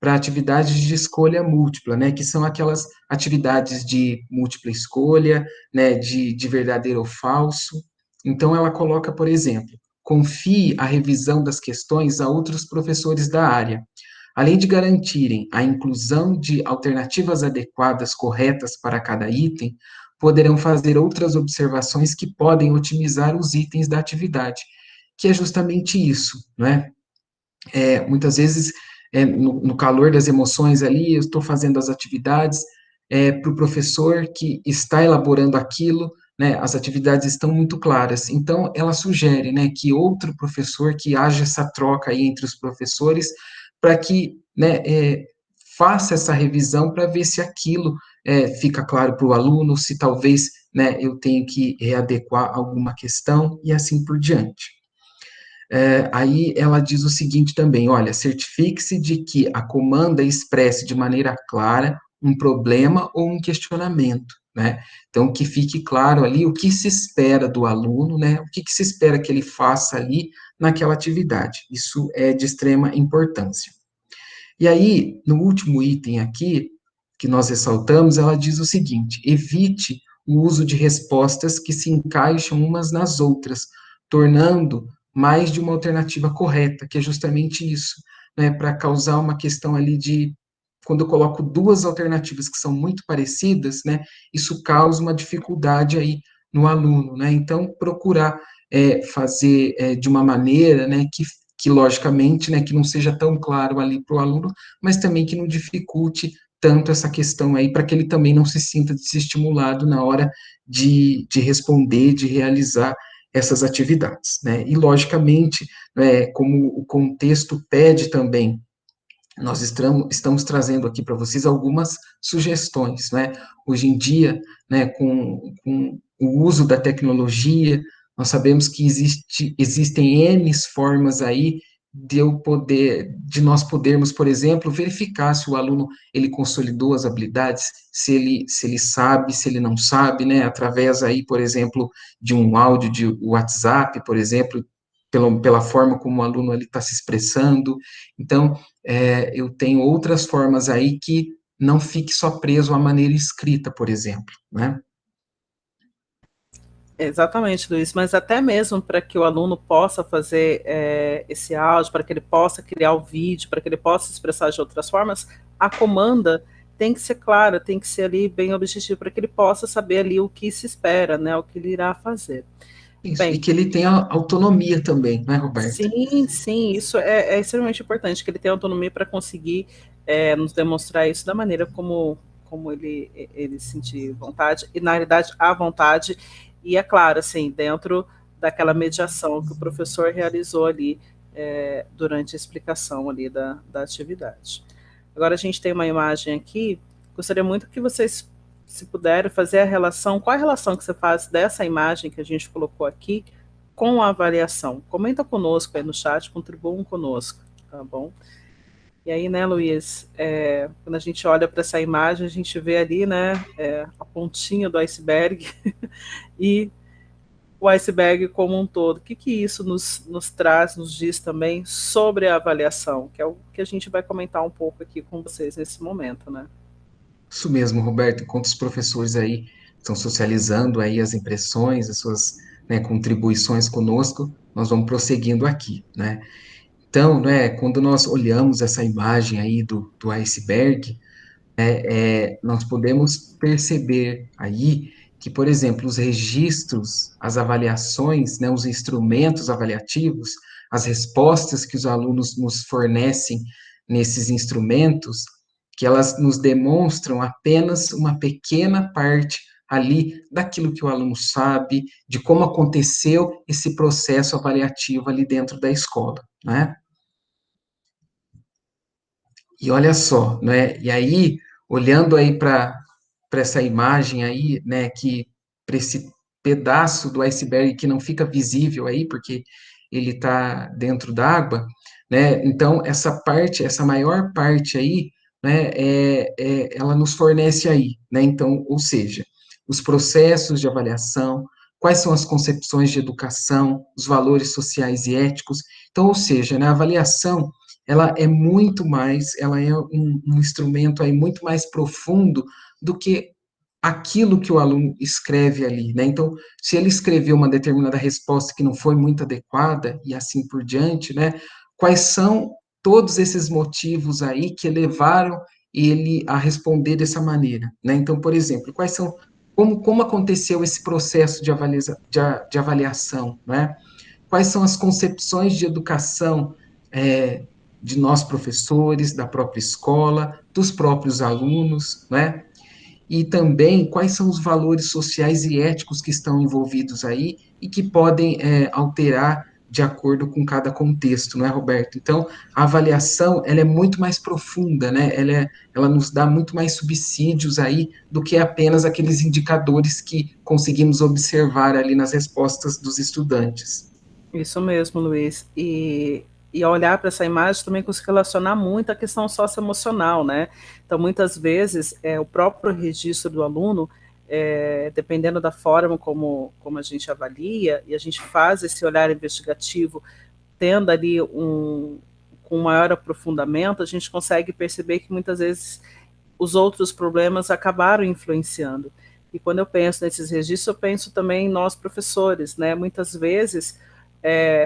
para atividades de escolha múltipla, né, que são aquelas atividades de múltipla escolha, né, de verdadeiro ou falso. Então, ela coloca, por exemplo, confie a revisão das questões a outros professores da área, além de garantirem a inclusão de alternativas adequadas corretas para cada item, poderão fazer outras observações que podem otimizar os itens da atividade, que é justamente isso, não é? Muitas vezes, no calor das emoções ali, eu estou fazendo as atividades para o professor que está elaborando aquilo, né, as atividades estão muito claras. Então, ela sugere, né, que outro professor, que haja essa troca aí entre os professores, para que, né, faça essa revisão para ver se aquilo fica claro para o aluno, se talvez, né, eu tenho que readequar alguma questão e assim por diante. Aí ela diz o seguinte também: olha, certifique-se de que a comanda expresse de maneira clara um problema ou um questionamento, né? Então, que fique claro ali o que se espera do aluno, né? O que se espera que ele faça ali naquela atividade. Isso é de extrema importância. E aí, no último item aqui, que nós ressaltamos, ela diz o seguinte: evite o uso de respostas que se encaixam umas nas outras, tornando mais de uma alternativa correta, que é justamente isso, né, para causar uma questão ali de, quando eu coloco duas alternativas que são muito parecidas, né, isso causa uma dificuldade aí no aluno, né, então procurar fazer de uma maneira, né, que logicamente, né, que não seja tão claro ali para o aluno, mas também que não dificulte tanto essa questão aí, para que ele também não se sinta desestimulado na hora de responder, de realizar essas atividades, né? E, logicamente, como o contexto pede também, nós estamos trazendo aqui para vocês algumas sugestões, né? Hoje em dia, né, com o uso da tecnologia, nós sabemos que existem N formas aí de nós podermos, por exemplo, verificar se o aluno ele consolidou as habilidades, se ele sabe, se ele não sabe, né? Através aí, por exemplo, de um áudio de WhatsApp, por exemplo, pela forma como o aluno ele está se expressando. Então, eu tenho outras formas aí que não fique só preso à maneira escrita, por exemplo, né? Exatamente, Luiz, mas até mesmo para que o aluno possa fazer esse áudio, para que ele possa criar o vídeo, para que ele possa expressar de outras formas, a comanda tem que ser clara, tem que ser ali bem objetivo, para que ele possa saber ali o que se espera, né, o que ele irá fazer. Isso, e Bem, que ele tenha autonomia também, né, Roberta? sim, sim, isso é extremamente importante, que ele tenha autonomia para conseguir nos demonstrar isso da maneira como ele sentir vontade, e na realidade a vontade, e é claro, assim, dentro daquela mediação que o professor realizou ali durante a explicação ali da atividade. Agora a gente tem uma imagem aqui, gostaria muito que vocês, se puderem, fazer a relação, qual a relação que você faz dessa imagem que a gente colocou aqui com a avaliação. Comenta conosco aí no chat, contribuam conosco, tá bom? E aí, né, Luiz, quando a gente olha para essa imagem, a gente vê ali, né, a pontinha do iceberg e o iceberg como um todo. O que isso nos traz, nos diz também sobre a avaliação, que é o que a gente vai comentar um pouco aqui com vocês nesse momento, né? Isso mesmo, Roberto, enquanto os professores aí estão socializando aí as impressões, as suas, né, contribuições conosco, nós vamos prosseguindo aqui, né? Então, né, quando nós olhamos essa imagem aí do iceberg, nós podemos perceber aí que, por exemplo, os registros, as avaliações, né, os instrumentos avaliativos, as respostas que os alunos nos fornecem nesses instrumentos, que elas nos demonstram apenas uma pequena parte ali daquilo que o aluno sabe, de como aconteceu esse processo avaliativo ali dentro da escola, né? E olha só, né? E aí, olhando aí para essa imagem aí, né, que para esse pedaço do iceberg que não fica visível aí, porque ele está dentro d'água, né? Então, essa parte, essa maior parte aí, né, ela nos fornece aí, né? Então, ou seja, os processos de avaliação, quais são as concepções de educação, os valores sociais e éticos. Então, ou seja, né, a avaliação ela é muito mais, ela é um instrumento aí muito mais profundo do que aquilo que o aluno escreve ali, né? Então, se ele escreveu uma determinada resposta que não foi muito adequada e assim por diante, né? Quais são todos esses motivos aí que levaram ele a responder dessa maneira, né? Então, por exemplo, quais são como aconteceu esse processo de avaliação, né? Quais são as concepções de educação de nós professores, da própria escola, dos próprios alunos, né? E também quais são os valores sociais e éticos que estão envolvidos aí e que podem alterar de acordo com cada contexto, não é, Roberto? Então, a avaliação, ela é muito mais profunda, né? Ela nos dá muito mais subsídios aí do que apenas aqueles indicadores que conseguimos observar ali nas respostas dos estudantes. Isso mesmo, Luiz. E ao olhar para essa imagem também consigo relacionar muito a questão socioemocional, né? Então, muitas vezes, o próprio registro do aluno, dependendo da forma como a gente avalia, e a gente faz esse olhar investigativo, tendo ali com maior aprofundamento, a gente consegue perceber que muitas vezes os outros problemas acabaram influenciando. E quando eu penso nesses registros, eu penso também em nós professores, né? Muitas vezes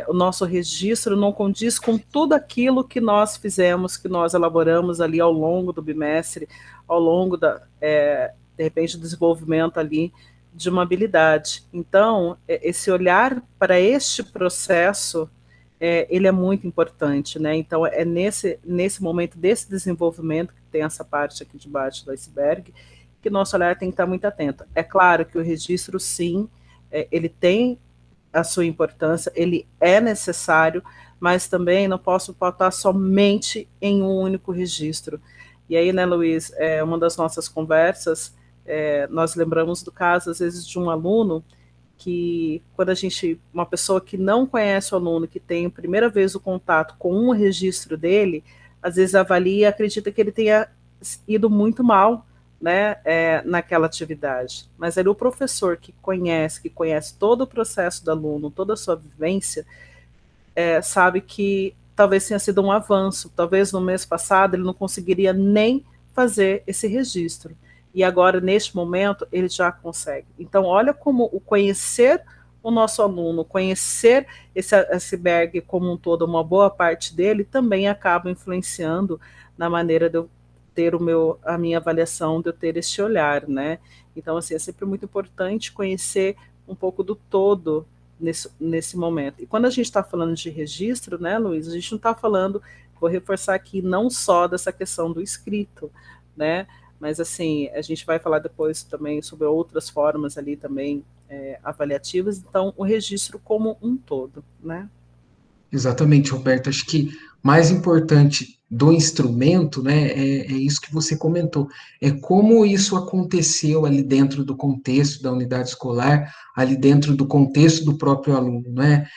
o nosso registro não condiz com tudo aquilo que nós fizemos, que nós elaboramos ali ao longo do bimestre, ao longo de repente, do desenvolvimento ali de uma habilidade. Então, esse olhar para este processo, ele é muito importante, né? Então, é nesse momento desse desenvolvimento, que tem essa parte aqui de baixo do iceberg, que nosso olhar tem que estar muito atento. É claro que o registro, sim, ele tem a sua importância, ele é necessário, mas também não posso pautar somente em um único registro. E aí, né, Luiz, uma das nossas conversas, nós lembramos do caso, às vezes, de um aluno que, quando uma pessoa que não conhece o aluno, que tem a primeira vez o contato com um registro dele, às vezes avalia e acredita que ele tenha ido muito mal, né, naquela atividade. Mas ali o professor que conhece todo o processo do aluno, toda a sua vivência, sabe que talvez tenha sido um avanço. Talvez no mês passado ele não conseguiria nem fazer esse registro. E agora, neste momento, ele já consegue. Então, olha como o conhecer o nosso aluno, conhecer esse iceberg como um todo, uma boa parte dele, também acaba influenciando na maneira de eu ter a minha avaliação, de eu ter este olhar, né? Então, assim, é sempre muito importante conhecer um pouco do todo nesse momento. E quando a gente está falando de registro, né, Luiz, a gente não está falando, vou reforçar aqui, não só dessa questão do escrito, né, mas assim, a gente vai falar depois também sobre outras formas ali também avaliativas, então o registro como um todo, né. Exatamente, Roberto. Acho que mais importante do instrumento, né, é isso que você comentou, é como isso aconteceu ali dentro do contexto da unidade escolar, ali dentro do contexto do próprio aluno, né,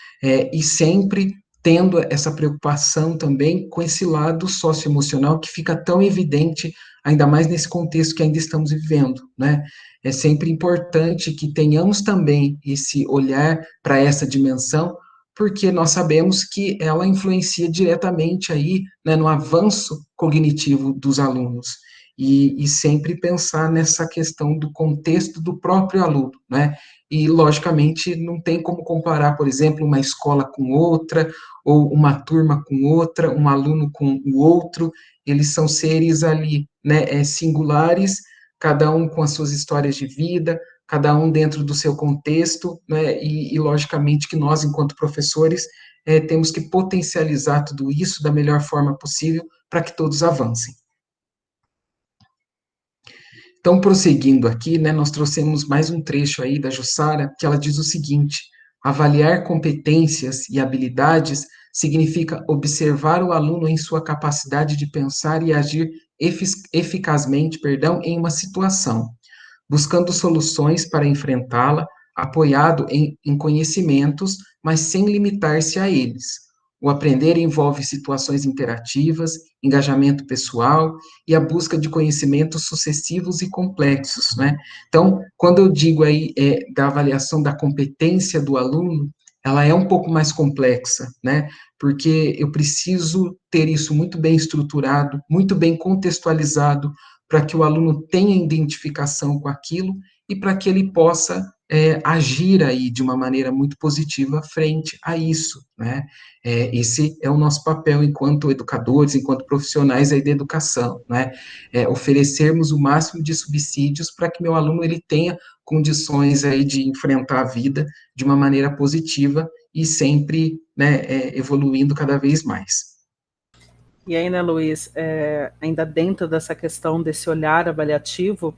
e sempre tendo essa preocupação também com esse lado socioemocional que fica tão evidente, ainda mais nesse contexto que ainda estamos vivendo, né. É sempre importante que tenhamos também esse olhar para essa dimensão, porque nós sabemos que ela influencia diretamente aí, né, no avanço cognitivo dos alunos. E sempre pensar nessa questão do contexto do próprio aluno, né? E, logicamente, não tem como comparar, por exemplo, uma escola com outra, ou uma turma com outra, um aluno com o outro. Eles são seres ali, né, singulares, cada um com as suas histórias de vida, cada um dentro do seu contexto, né, logicamente que nós, enquanto professores, temos que potencializar tudo isso da melhor forma possível para que todos avancem. Então, prosseguindo aqui, né, nós trouxemos mais um trecho aí da Jussara, que ela diz o seguinte: avaliar competências e habilidades significa observar o aluno em sua capacidade de pensar e agir eficazmente, em uma situação, buscando soluções para enfrentá-la, apoiado em conhecimentos, mas sem limitar-se a eles. O aprender envolve situações interativas, engajamento pessoal e a busca de conhecimentos sucessivos e complexos, né? Então, quando eu digo aí da avaliação da competência do aluno, ela é um pouco mais complexa, né? Porque eu preciso ter isso muito bem estruturado, muito bem contextualizado, para que o aluno tenha identificação com aquilo e para que ele possa agir aí de uma maneira muito positiva frente a isso, né? Esse é o nosso papel enquanto educadores, enquanto profissionais aí da educação, né? Oferecermos o máximo de subsídios para que meu aluno ele tenha condições aí de enfrentar a vida de uma maneira positiva e sempre, né, evoluindo cada vez mais. E aí, né, Luiz, ainda dentro dessa questão desse olhar avaliativo,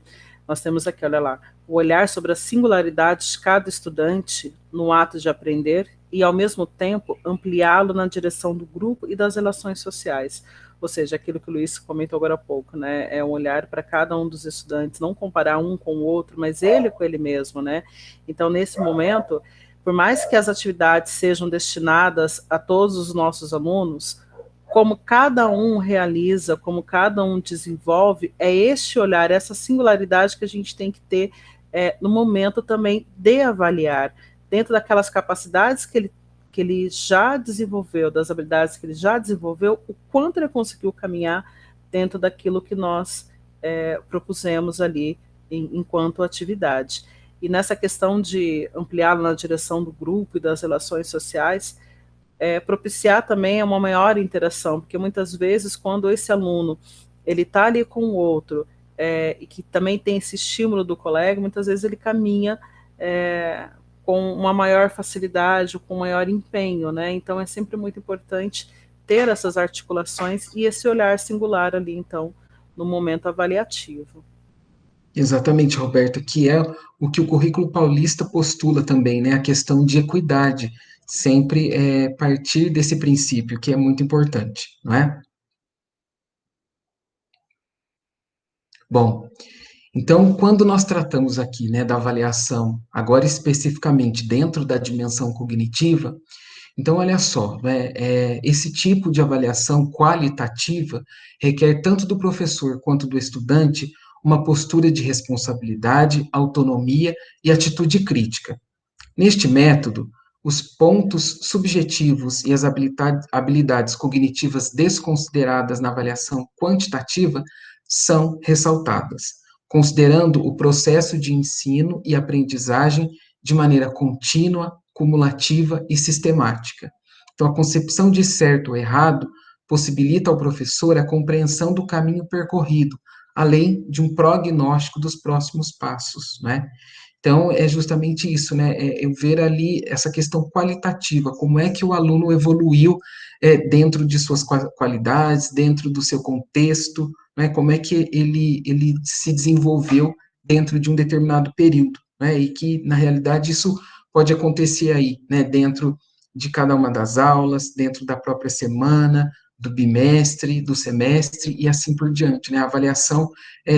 nós temos aqui, olha lá, o olhar sobre as singularidades de cada estudante no ato de aprender e, ao mesmo tempo, ampliá-lo na direção do grupo e das relações sociais. Ou seja, aquilo que o Luiz comentou agora há pouco, né? É um olhar para cada um dos estudantes, não comparar um com o outro, mas ele com ele mesmo, né? Então, nesse momento, por mais que as atividades sejam destinadas a todos os nossos alunos, como cada um realiza, como cada um desenvolve, é este olhar, essa singularidade que a gente tem que ter no momento também de avaliar, dentro daquelas capacidades que ele já desenvolveu, das habilidades que ele já desenvolveu, o quanto ele conseguiu caminhar dentro daquilo que nós propusemos ali enquanto atividade. E nessa questão de ampliá-lo na direção do grupo e das relações sociais, propiciar também uma maior interação, porque muitas vezes quando esse aluno ele está ali com o outro e que também tem esse estímulo do colega, muitas vezes ele caminha com uma maior facilidade, com maior empenho, né? Então é sempre muito importante ter essas articulações e esse olhar singular ali, então, no momento avaliativo. Exatamente, Roberto, que é o que o currículo paulista postula também, né? A questão de equidade, sempre partir desse princípio, que é muito importante, não é? Bom, então, quando nós tratamos aqui, né, da avaliação, agora especificamente dentro da dimensão cognitiva, então olha só, né, esse tipo de avaliação qualitativa requer tanto do professor quanto do estudante uma postura de responsabilidade, autonomia e atitude crítica. Neste método, os pontos subjetivos e as habilidades cognitivas desconsideradas na avaliação quantitativa são ressaltadas, considerando o processo de ensino e aprendizagem de maneira contínua, cumulativa e sistemática. Então, a concepção de certo ou errado possibilita ao professor a compreensão do caminho percorrido, além de um prognóstico dos próximos passos, né? Então, é justamente isso, né? É ver ali essa questão qualitativa, como é que o aluno evoluiu dentro de suas qualidades, dentro do seu contexto, né? Como é que ele se desenvolveu dentro de um determinado período, né? E que, na realidade, isso pode acontecer aí, né? Dentro de cada uma das aulas, dentro da própria semana, do bimestre, do semestre e assim por diante, né? A avaliação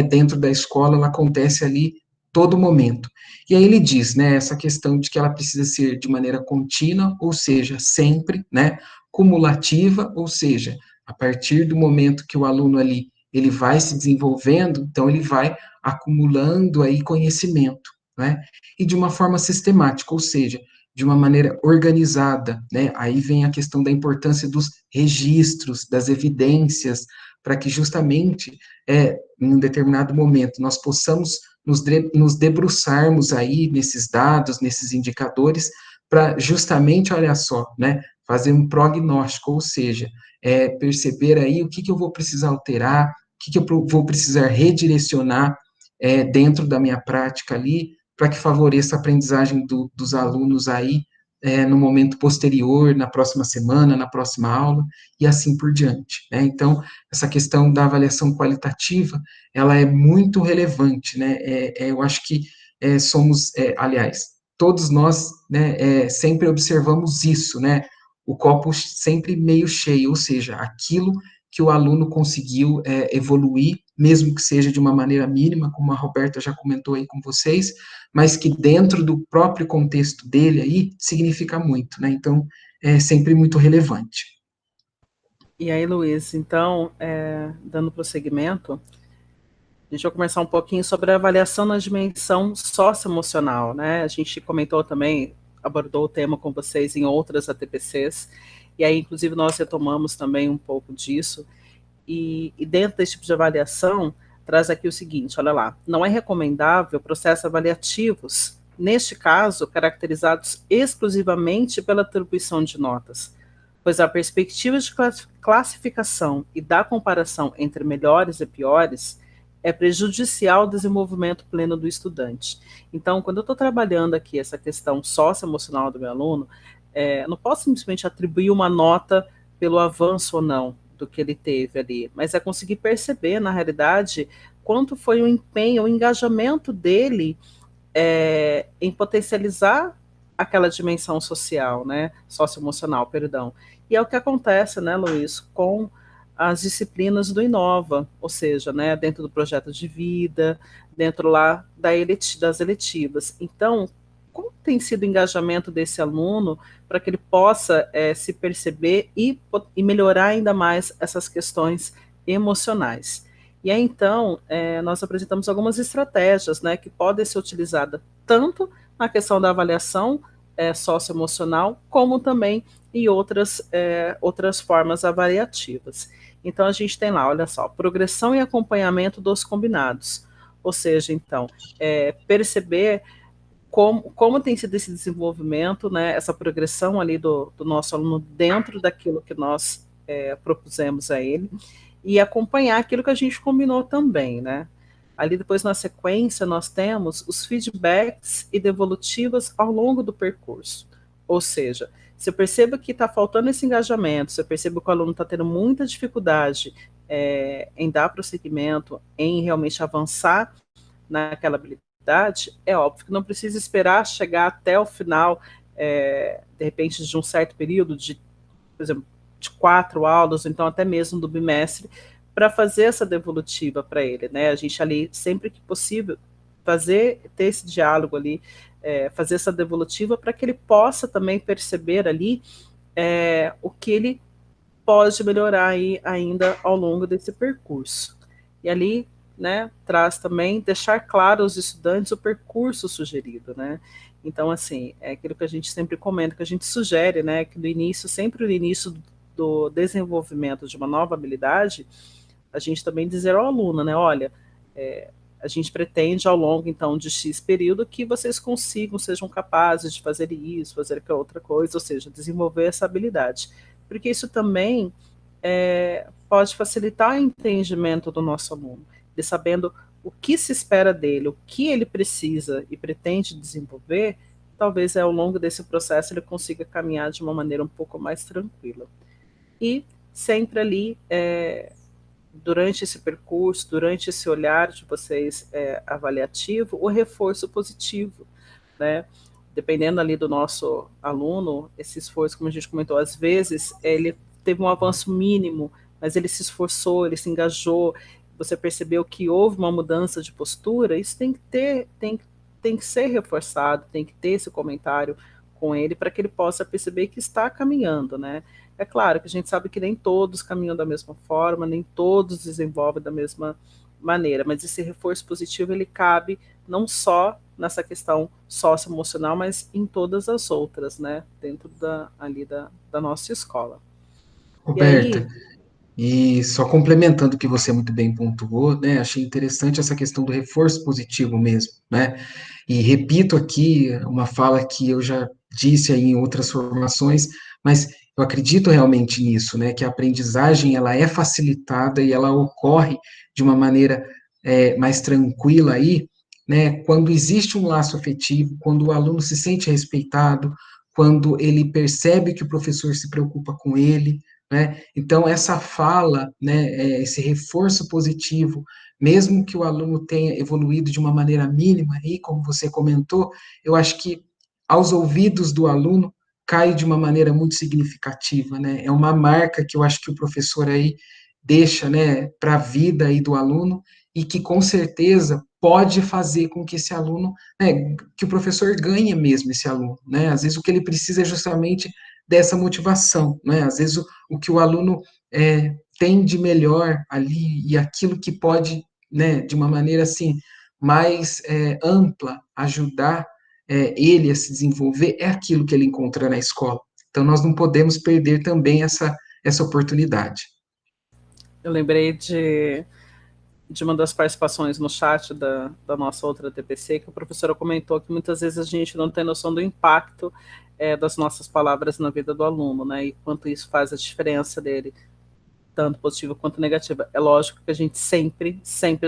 dentro da escola, ela acontece ali todo momento. E aí ele diz, né, essa questão de que ela precisa ser de maneira contínua, ou seja, sempre, né, cumulativa, ou seja, a partir do momento que o aluno ali, ele vai se desenvolvendo, então ele vai acumulando aí conhecimento, né, e de uma forma sistemática, ou seja, de uma maneira organizada, né, aí vem a questão da importância dos registros, das evidências, para que justamente, em um determinado momento, nós possamos nos debruçarmos aí nesses dados, nesses indicadores, para justamente, olha só, né, fazer um prognóstico, ou seja, perceber aí o que, que eu vou precisar alterar, o que, que eu vou precisar redirecionar dentro da minha prática ali, para que favoreça a aprendizagem dos alunos aí no momento posterior, na próxima semana, na próxima aula, e assim por diante, né? Então, essa questão da avaliação qualitativa, ela é muito relevante, né? Eu acho que somos, aliás, todos nós, né, sempre observamos isso, né? O copo sempre meio cheio, ou seja, aquilo que o aluno conseguiu evoluir, mesmo que seja de uma maneira mínima, como a Roberta já comentou aí com vocês, mas que dentro do próprio contexto dele aí significa muito, né? Então, é sempre muito relevante. E aí, Luiz, então, dando prosseguimento, a gente vai conversar um pouquinho sobre a avaliação na dimensão socioemocional, né? A gente comentou também, abordou o tema com vocês em outras ATPCs, e aí, inclusive, nós retomamos também um pouco disso. E dentro desse tipo de avaliação, traz aqui o seguinte: olha lá, não é recomendável processos avaliativos, neste caso, caracterizados exclusivamente pela atribuição de notas, pois a perspectiva de classificação e da comparação entre melhores e piores é prejudicial ao desenvolvimento pleno do estudante. Então, quando eu estou trabalhando aqui essa questão socioemocional do meu aluno, não posso simplesmente atribuir uma nota pelo avanço ou não do que ele teve ali, mas é conseguir perceber, na realidade, quanto foi o empenho, o engajamento dele em potencializar aquela dimensão social, né, socioemocional, perdão. E é o que acontece, né, Luiz, com as disciplinas do Inova, ou seja, né, dentro do projeto de vida, dentro lá das eletivas. Então, com o tem sido o engajamento desse aluno para que ele possa se perceber e melhorar ainda mais essas questões emocionais. E aí, então, nós apresentamos algumas estratégias, né, que podem ser utilizadas tanto na questão da avaliação socioemocional, como também em outras formas avaliativas. Então, a gente tem lá, olha só, progressão e acompanhamento dos combinados. Ou seja, então, perceber como tem sido esse desenvolvimento, né, essa progressão ali do nosso aluno dentro daquilo que nós propusemos a ele, e acompanhar aquilo que a gente combinou também, né? Ali depois na sequência nós temos os feedbacks e devolutivas ao longo do percurso. Ou seja, se eu percebo que está faltando esse engajamento, se eu percebo que o aluno está tendo muita dificuldade em dar prosseguimento, em realmente avançar naquela habilidade, é óbvio que não precisa esperar chegar até o final, de repente, de um certo período, por exemplo, de 4 aulas, ou então até mesmo do bimestre, para fazer essa devolutiva para ele, né? A gente ali, sempre que possível, ter esse diálogo ali, fazer essa devolutiva para que ele possa também perceber ali o que ele pode melhorar aí ainda ao longo desse percurso. E ali, né, traz também deixar claro aos estudantes o percurso sugerido, né? Então, assim, é aquilo que a gente sempre comenta, que a gente sugere, né, que no início, sempre no início do desenvolvimento de uma nova habilidade, a gente também dizer ao aluno, né, olha, a gente pretende ao longo, então, de X período, que vocês consigam, sejam capazes de fazer isso, fazer aquela outra coisa, ou seja, desenvolver essa habilidade. Porque isso também pode facilitar o entendimento do nosso aluno, de sabendo o que se espera dele, o que ele precisa e pretende desenvolver, talvez ao longo desse processo ele consiga caminhar de uma maneira um pouco mais tranquila. E sempre ali, durante esse percurso, durante esse olhar de vocês avaliativo, o reforço positivo, né? Dependendo ali do nosso aluno, esse esforço, como a gente comentou, às vezes ele teve um avanço mínimo, mas ele se esforçou, ele se engajou, você percebeu que houve uma mudança de postura, isso tem que ser reforçado, tem que ter esse comentário com ele para que ele possa perceber que está caminhando, né? É claro que a gente sabe que nem todos caminham da mesma forma, nem todos desenvolvem da mesma maneira, mas esse reforço positivo ele cabe não só nessa questão socioemocional, mas em todas as outras, né, dentro da nossa escola. E Roberta, aí, e só complementando o que você muito bem pontuou, né, achei interessante essa questão do reforço positivo mesmo, né, e repito aqui uma fala que eu já disse aí em outras formações, mas eu acredito realmente nisso, né, que a aprendizagem ela é facilitada e ela ocorre de uma maneira mais tranquila aí, né, quando existe um laço afetivo, quando o aluno se sente respeitado, quando ele percebe que o professor se preocupa com ele, né? Então, essa fala, né, esse reforço positivo, mesmo que o aluno tenha evoluído de uma maneira mínima, aí, como você comentou, eu acho que aos ouvidos do aluno cai de uma maneira muito significativa, né? É uma marca que eu acho que o professor aí deixa, né, para a vida aí do aluno e que com certeza pode fazer com que esse aluno, né, que o professor ganhe mesmo esse aluno, né? Às vezes o que ele precisa é justamente dessa motivação, né? Às vezes o que o aluno tem de melhor ali e aquilo que pode, né, de uma maneira assim mais ampla ajudar ele a se desenvolver é aquilo que ele encontra na escola. Então nós não podemos perder também essa oportunidade. eu lembrei de uma das participações no chat da nossa outra TPC, que a professora comentou que muitas vezes a gente não tem noção do impacto das nossas palavras na vida do aluno, né, e quanto isso faz a diferença dele, tanto positiva quanto negativa. É lógico que a gente sempre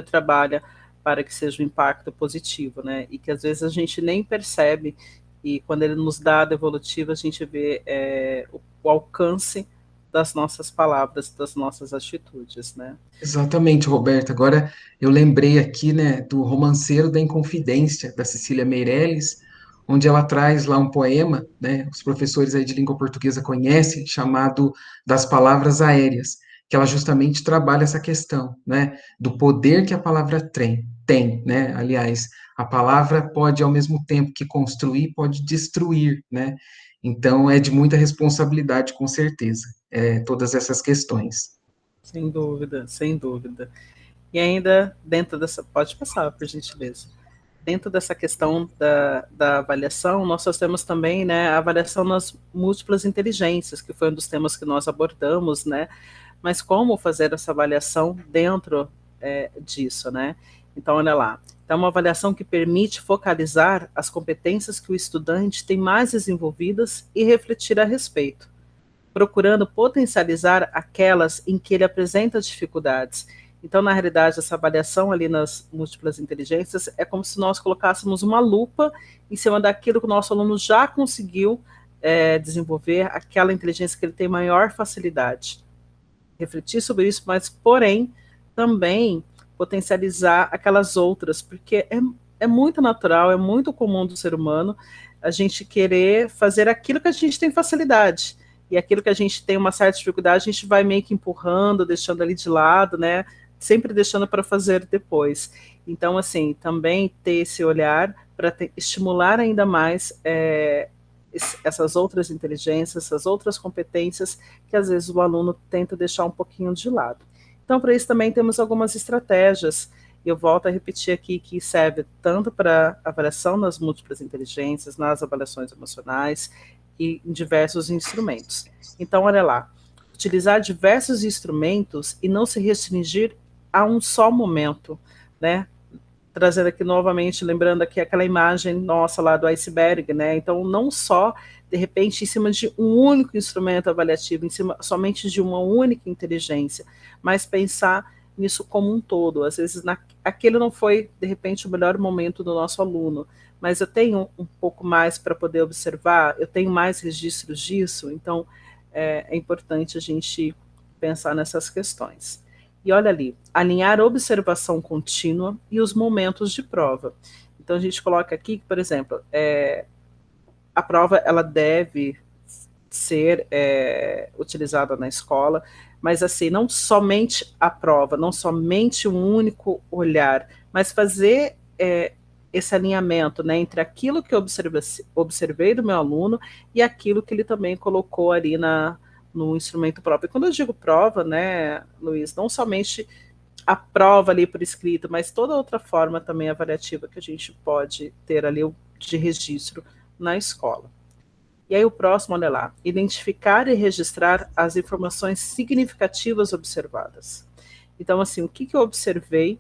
trabalha para que seja um impacto positivo, né? E que às vezes a gente nem percebe, e quando ele nos dá a devolutiva, a gente vê o alcance das nossas palavras, das nossas atitudes, né? Exatamente, Roberto. Agora eu lembrei aqui, né, do Romanceiro da Inconfidência, da Cecília Meirelles, onde ela traz lá um poema, né, os professores aí de língua portuguesa conhecem, chamado Das Palavras Aéreas, que ela justamente trabalha essa questão, né, do poder que a palavra tem. tem, né? Aliás, a palavra pode, ao mesmo tempo que construir, pode destruir, né? Então, é de muita responsabilidade, com certeza, todas essas questões. Sem dúvida, sem dúvida. E ainda dentro dessa, pode passar, por gentileza. Dentro dessa questão da avaliação, nós temos também, né, a avaliação nas múltiplas inteligências, que foi um dos temas que nós abordamos, né, mas como fazer essa avaliação dentro disso, né? Então, olha lá. Então, uma avaliação que permite focalizar as competências que o estudante tem mais desenvolvidas e refletir a respeito, procurando potencializar aquelas em que ele apresenta dificuldades. Então, na realidade, essa avaliação ali nas múltiplas inteligências é como se nós colocássemos uma lupa em cima daquilo que o nosso aluno já conseguiu desenvolver, aquela inteligência que ele tem maior facilidade. Refletir sobre isso, mas, porém, também potencializar aquelas outras, porque é muito natural, é muito comum do ser humano a gente querer fazer aquilo que a gente tem facilidade. E aquilo que a gente tem uma certa dificuldade, a gente vai meio que empurrando, deixando ali de lado, né? Sempre deixando para fazer depois. Então, assim, também ter esse olhar para estimular ainda mais essas outras inteligências, essas outras competências que às vezes o aluno tenta deixar um pouquinho de lado. Então, para isso também temos algumas estratégias. Eu volto a repetir aqui que serve tanto para avaliação nas múltiplas inteligências, nas avaliações emocionais e em diversos instrumentos. Então, olha lá, utilizar diversos instrumentos e não se restringir a um só momento, né? Trazendo aqui novamente, lembrando aqui aquela imagem nossa lá do iceberg, né? Então, não só, de repente, em cima de um único instrumento avaliativo, em cima somente de uma única inteligência, mas pensar nisso como um todo. Às vezes, aquele não foi, de repente, o melhor momento do nosso aluno, mas eu tenho um pouco mais para poder observar, eu tenho mais registros disso, então é importante a gente pensar nessas questões. E olha ali, alinhar observação contínua e os momentos de prova. Então a gente coloca aqui, por exemplo, a prova ela deve ser utilizada na escola, mas assim, não somente a prova, não somente um único olhar, mas fazer esse alinhamento, né, entre aquilo que eu observei do meu aluno e aquilo que ele também colocou ali no instrumento próprio. E quando eu digo prova, né, Luiz, não somente a prova ali por escrito, mas toda outra forma também avaliativa que a gente pode ter ali de registro na escola. E aí o próximo, olha lá, identificar e registrar as informações significativas observadas. Então, assim, o que eu observei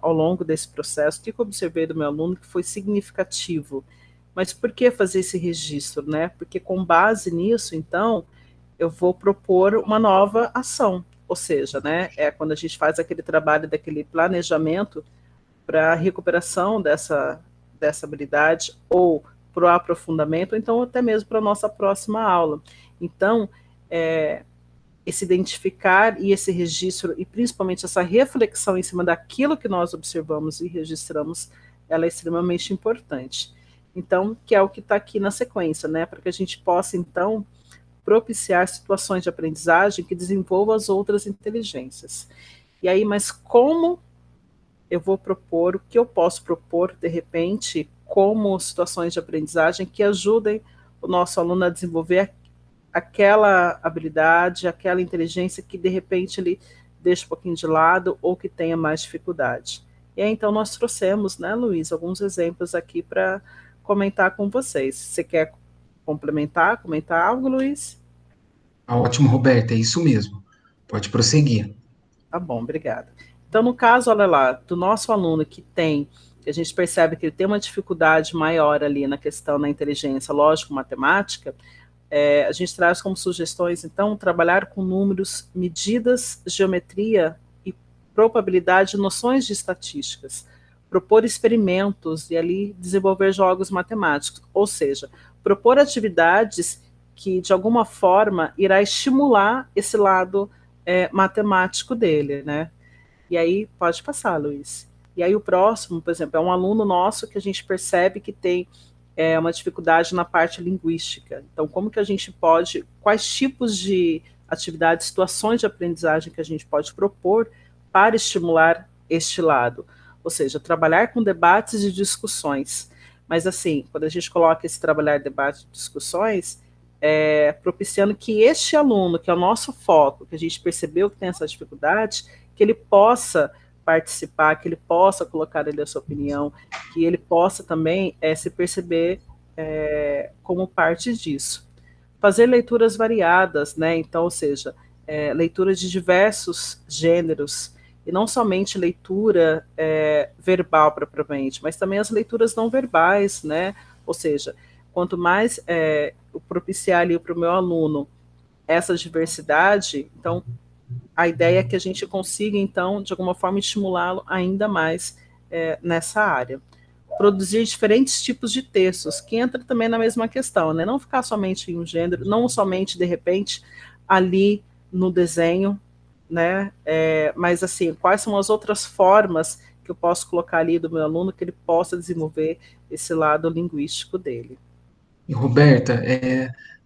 ao longo desse processo, o que eu observei do meu aluno que foi significativo? Mas por que fazer esse registro, né? Porque com base nisso, então, eu vou propor uma nova ação. Ou seja, né, é quando a gente faz aquele trabalho daquele planejamento para a recuperação dessa habilidade ou para o aprofundamento, ou então até mesmo para a nossa próxima aula. Então, esse identificar e esse registro, e principalmente essa reflexão em cima daquilo que nós observamos e registramos, ela é extremamente importante. Então, que é o que está aqui na sequência, né, para que a gente possa, então, propiciar situações de aprendizagem que desenvolvam as outras inteligências. E aí, mas como eu vou propor, o que eu posso propor, de repente, como situações de aprendizagem que ajudem o nosso aluno a desenvolver aquela habilidade, aquela inteligência que, de repente, ele deixa um pouquinho de lado ou que tenha mais dificuldade. E aí, então, nós trouxemos, né, Luiz, alguns exemplos aqui para comentar com vocês. Você quer comentar algo, Luiz? Ótimo, Roberta, é isso mesmo. Pode prosseguir. Tá bom, obrigada. Então, no caso, olha lá, do nosso aluno que a gente percebe que ele tem uma dificuldade maior ali na questão da inteligência lógico-matemática, a gente traz como sugestões, então, trabalhar com números, medidas, geometria e probabilidade, noções de estatísticas, propor experimentos e ali desenvolver jogos matemáticos, ou seja, propor atividades que, de alguma forma, irá estimular esse lado matemático dele, né? E aí, pode passar, Luiz. E aí o próximo, por exemplo, é um aluno nosso que a gente percebe que tem uma dificuldade na parte linguística. Então, como que a gente pode, quais tipos de atividades, situações de aprendizagem que a gente pode propor para estimular este lado? ou seja, trabalhar com debates e discussões. Mas, assim, quando a gente coloca esse trabalhar debate e discussões, propiciando que este aluno, que é o nosso foco, que a gente percebeu que tem essa dificuldade, que ele possa participar, que ele possa colocar ali a sua opinião, que ele possa também se perceber como parte disso. Fazer leituras variadas, né? Então, ou seja, leituras de diversos gêneros, e não somente leitura verbal propriamente, mas também as leituras não verbais, né? Ou seja, quanto mais eu propiciar ali para o meu aluno essa diversidade, então a ideia é que a gente consiga, então, de alguma forma, estimulá-lo ainda mais nessa área. Produzir diferentes tipos de textos, que entra também na mesma questão, né? Não ficar somente em um gênero, não somente, de repente, ali no desenho, né? Mas, assim, quais são as outras formas que eu posso colocar ali do meu aluno que ele possa desenvolver esse lado linguístico dele? E, Roberta,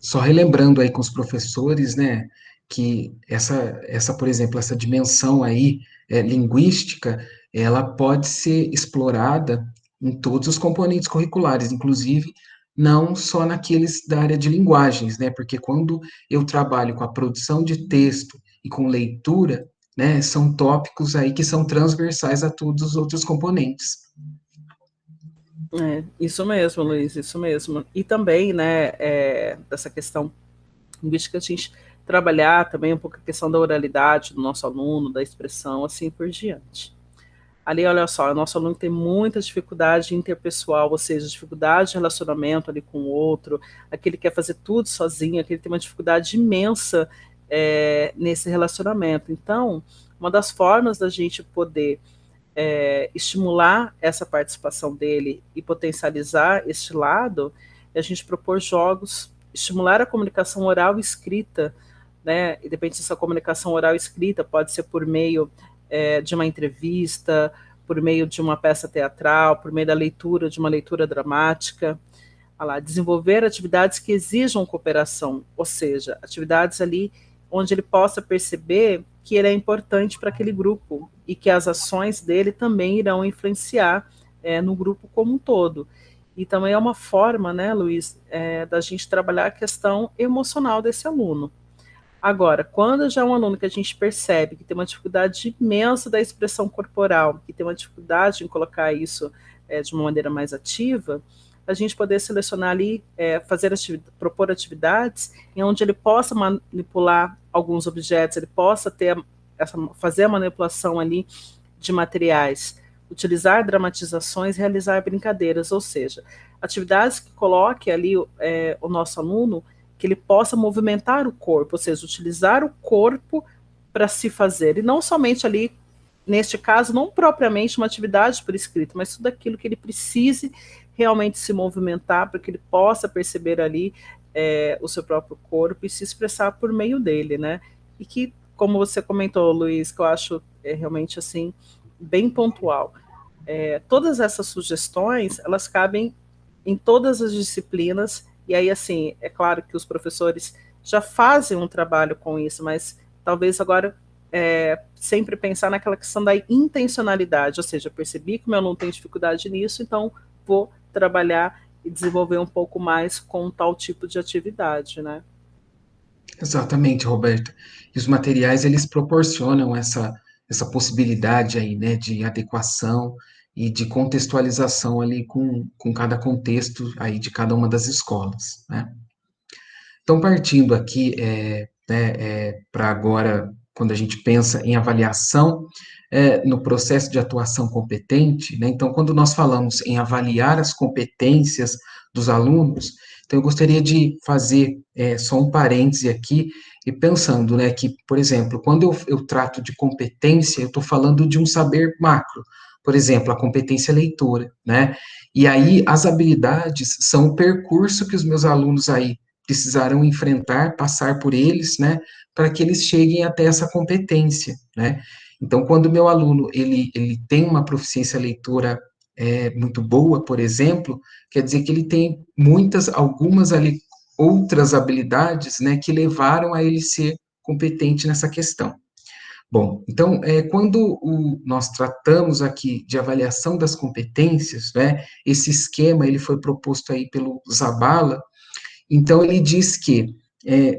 só relembrando aí com os professores, né, que por exemplo, essa dimensão aí linguística, ela pode ser explorada em todos os componentes curriculares, inclusive não só naqueles da área de linguagens, né, porque quando eu trabalho com a produção de texto e com leitura, né, são tópicos aí que são transversais a todos os outros componentes. Isso mesmo, Luiz, isso mesmo. E também, né, dessa questão linguística, a gente trabalhar também um pouco a questão da oralidade do nosso aluno, da expressão, assim por diante. Ali, olha só, o nosso aluno tem muita dificuldade interpessoal, ou seja, dificuldade de relacionamento ali com o outro, aquele que quer fazer tudo sozinho, aquele que tem uma dificuldade imensa nesse relacionamento. Então, uma das formas da gente poder estimular essa participação dele e potencializar este lado é a gente propor jogos, estimular a comunicação oral e escrita, né? E depende se essa comunicação oral e escrita pode ser por meio de uma entrevista, por meio de uma peça teatral, por meio da leitura de uma leitura dramática. Lá, desenvolver atividades que exijam cooperação, ou seja, atividades ali onde ele possa perceber que ele é importante para aquele grupo e que as ações dele também irão influenciar no grupo como um todo. E também é uma forma, né, Luiz, da gente trabalhar a questão emocional desse aluno. Agora, quando já é um aluno que a gente percebe que tem uma dificuldade imensa da expressão corporal, que tem uma dificuldade em colocar isso de uma maneira mais ativa, a gente poder selecionar ali, propor atividades em onde ele possa manipular alguns objetos, ele possa fazer a manipulação ali de materiais, utilizar dramatizações, realizar brincadeiras, ou seja, atividades que coloque ali o nosso aluno, que ele possa movimentar o corpo, ou seja, utilizar o corpo para se fazer, e não somente ali, neste caso, não propriamente uma atividade por escrito, mas tudo aquilo que ele precise realmente se movimentar para que ele possa perceber ali o seu próprio corpo e se expressar por meio dele, né? E que, como você comentou, Luiz, que eu acho realmente assim bem pontual. Todas essas sugestões, elas cabem em todas as disciplinas, e aí, assim, é claro que os professores já fazem um trabalho com isso, mas talvez agora sempre pensar naquela questão da intencionalidade, ou seja, percebi que o meu aluno tem dificuldade nisso, então vou trabalhar e desenvolver um pouco mais com tal tipo de atividade, né? Exatamente, Roberto. E os materiais, eles proporcionam essa possibilidade aí, né, de adequação e de contextualização ali com cada contexto aí de cada uma das escolas, né? Então, partindo aqui para agora, quando a gente pensa em avaliação, no processo de atuação competente, né? Então, quando nós falamos em avaliar as competências dos alunos, então eu gostaria de fazer só um parêntese aqui, e pensando, né, que, por exemplo, quando eu trato de competência, eu estou falando de um saber macro, por exemplo, a competência leitora, né? E aí as habilidades são o percurso que os meus alunos aí precisarão enfrentar, passar por eles, né, para que eles cheguem até essa competência, né? Então, quando o meu aluno ele tem uma proficiência leitora muito boa, por exemplo, quer dizer que ele tem algumas ali outras habilidades, né, que levaram a ele ser competente nessa questão. Bom, então, quando nós tratamos aqui de avaliação das competências, né, esse esquema ele foi proposto aí pelo Zabala. Então, ele diz que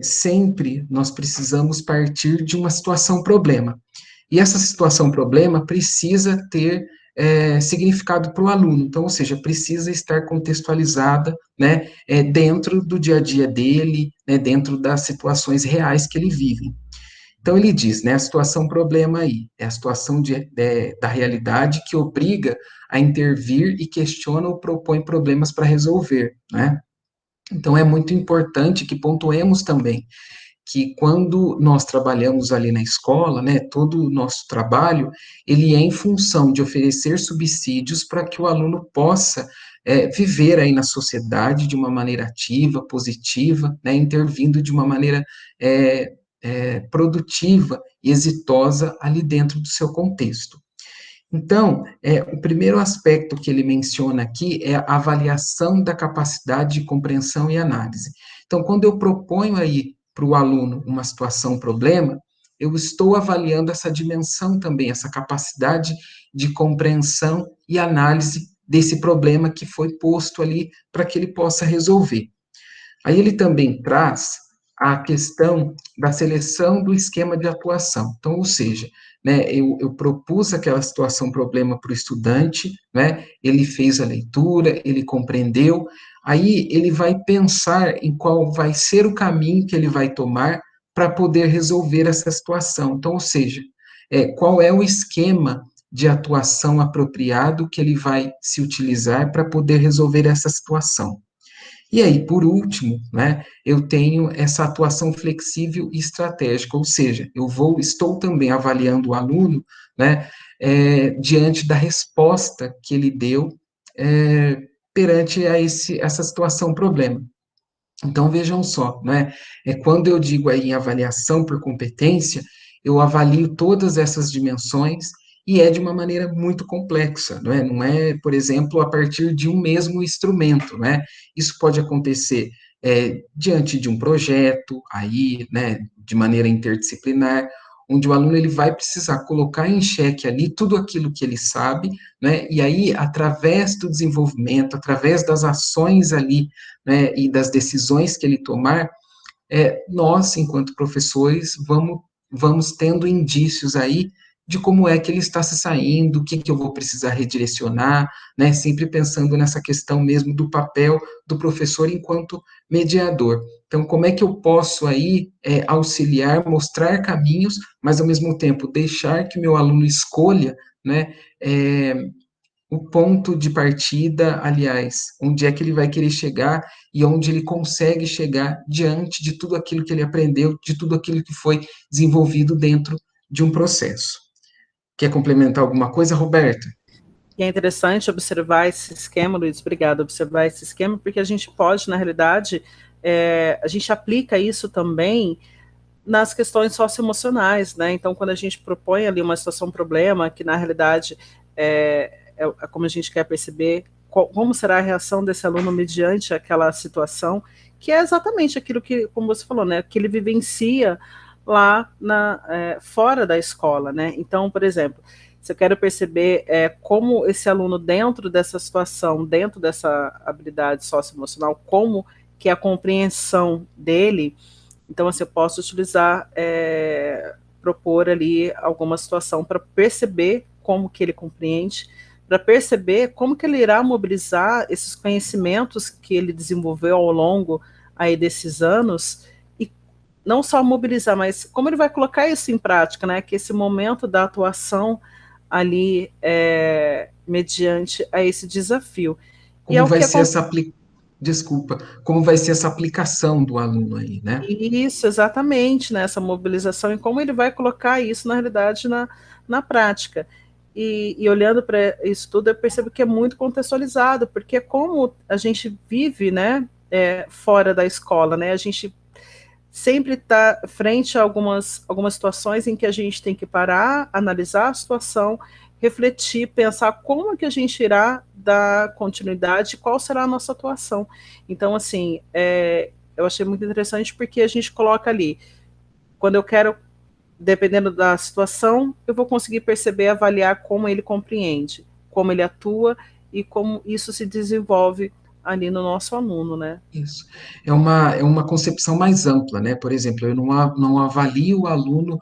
sempre nós precisamos partir de uma situação-problema. E essa situação-problema precisa ter significado para o aluno. Então, ou seja, precisa estar contextualizada, né, dentro do dia a dia dele, né, dentro das situações reais que ele vive. Então, ele diz, né, a situação-problema aí é a situação da realidade que obriga a intervir e questiona ou propõe problemas para resolver, né? Então, é muito importante que pontuemos também que quando nós trabalhamos ali na escola, né, todo o nosso trabalho, ele é em função de oferecer subsídios para que o aluno possa viver aí na sociedade de uma maneira ativa, positiva, né, intervindo de uma maneira produtiva e exitosa ali dentro do seu contexto. Então, o primeiro aspecto que ele menciona aqui é a avaliação da capacidade de compreensão e análise. Então, quando eu proponho aí para o aluno uma situação, problema, eu estou avaliando essa dimensão também, essa capacidade de compreensão e análise desse problema que foi posto ali para que ele possa resolver. Aí ele também traz a questão da seleção do esquema de atuação. Então, ou seja, né, eu propus aquela situação, problema para o estudante, né, ele fez a leitura, ele compreendeu, aí ele vai pensar em qual vai ser o caminho que ele vai tomar para poder resolver essa situação. Então, ou seja, qual é o esquema de atuação apropriado que ele vai se utilizar para poder resolver essa situação. E aí, por último, né, eu tenho essa atuação flexível e estratégica, ou seja, estou também avaliando o aluno, né, diante da resposta que ele deu perante essa situação problema. Então, vejam só, né, quando eu digo aí em avaliação por competência, eu avalio todas essas dimensões e é de uma maneira muito complexa, não é, por exemplo, a partir de um mesmo instrumento, né? Isso pode acontecer diante de um projeto, aí, né, de maneira interdisciplinar, onde o aluno ele vai precisar colocar em xeque ali tudo aquilo que ele sabe, né? E aí, através do desenvolvimento, através das ações ali, né, e das decisões que ele tomar, nós, enquanto professores, vamos tendo indícios aí de como é que ele está se saindo, o que, que eu vou precisar redirecionar, né, sempre pensando nessa questão mesmo do papel do professor enquanto mediador. Então, como é que eu posso aí auxiliar, mostrar caminhos, mas ao mesmo tempo deixar que meu aluno escolha, né, o ponto de partida, aliás, onde é que ele vai querer chegar e onde ele consegue chegar diante de tudo aquilo que ele aprendeu, de tudo aquilo que foi desenvolvido dentro de um processo. Quer complementar alguma coisa, Roberto? E é interessante observar esse esquema, Luiz, obrigado, observar esse esquema, porque a gente pode, na realidade, a gente aplica isso também nas questões socioemocionais, né? Então, quando a gente propõe ali uma situação problema, que na realidade é como a gente quer perceber como será a reação desse aluno mediante aquela situação, que é exatamente aquilo que, como você falou, né, que ele vivencia lá fora da escola, né? Então, por exemplo, se eu quero perceber como esse aluno dentro dessa situação, dentro dessa habilidade socioemocional, como que é a compreensão dele, então, assim, eu posso utilizar, propor ali alguma situação para perceber como que ele compreende, para perceber como que ele irá mobilizar esses conhecimentos que ele desenvolveu ao longo aí desses anos, e não só mobilizar, mas como ele vai colocar isso em prática, né? Que esse momento da atuação ali mediante a esse desafio. E é Como o vai que ser acontece. desculpa, como vai ser essa aplicação do aluno aí, né? Isso, exatamente, né, essa mobilização e como ele vai colocar isso, na realidade, na prática. E olhando para isso tudo, eu percebo que é muito contextualizado, porque como a gente vive, né, fora da escola, né, a gente sempre está frente a algumas situações em que a gente tem que parar, analisar a situação, refletir, pensar como que a gente irá dar continuidade, qual será a nossa atuação. Então, assim, eu achei muito interessante porque a gente coloca ali, quando eu quero dependendo da situação, eu vou conseguir perceber, avaliar como ele compreende, como ele atua e como isso se desenvolve ali no nosso aluno, né? Isso. É uma concepção mais ampla, né? Por exemplo, eu não avalio o aluno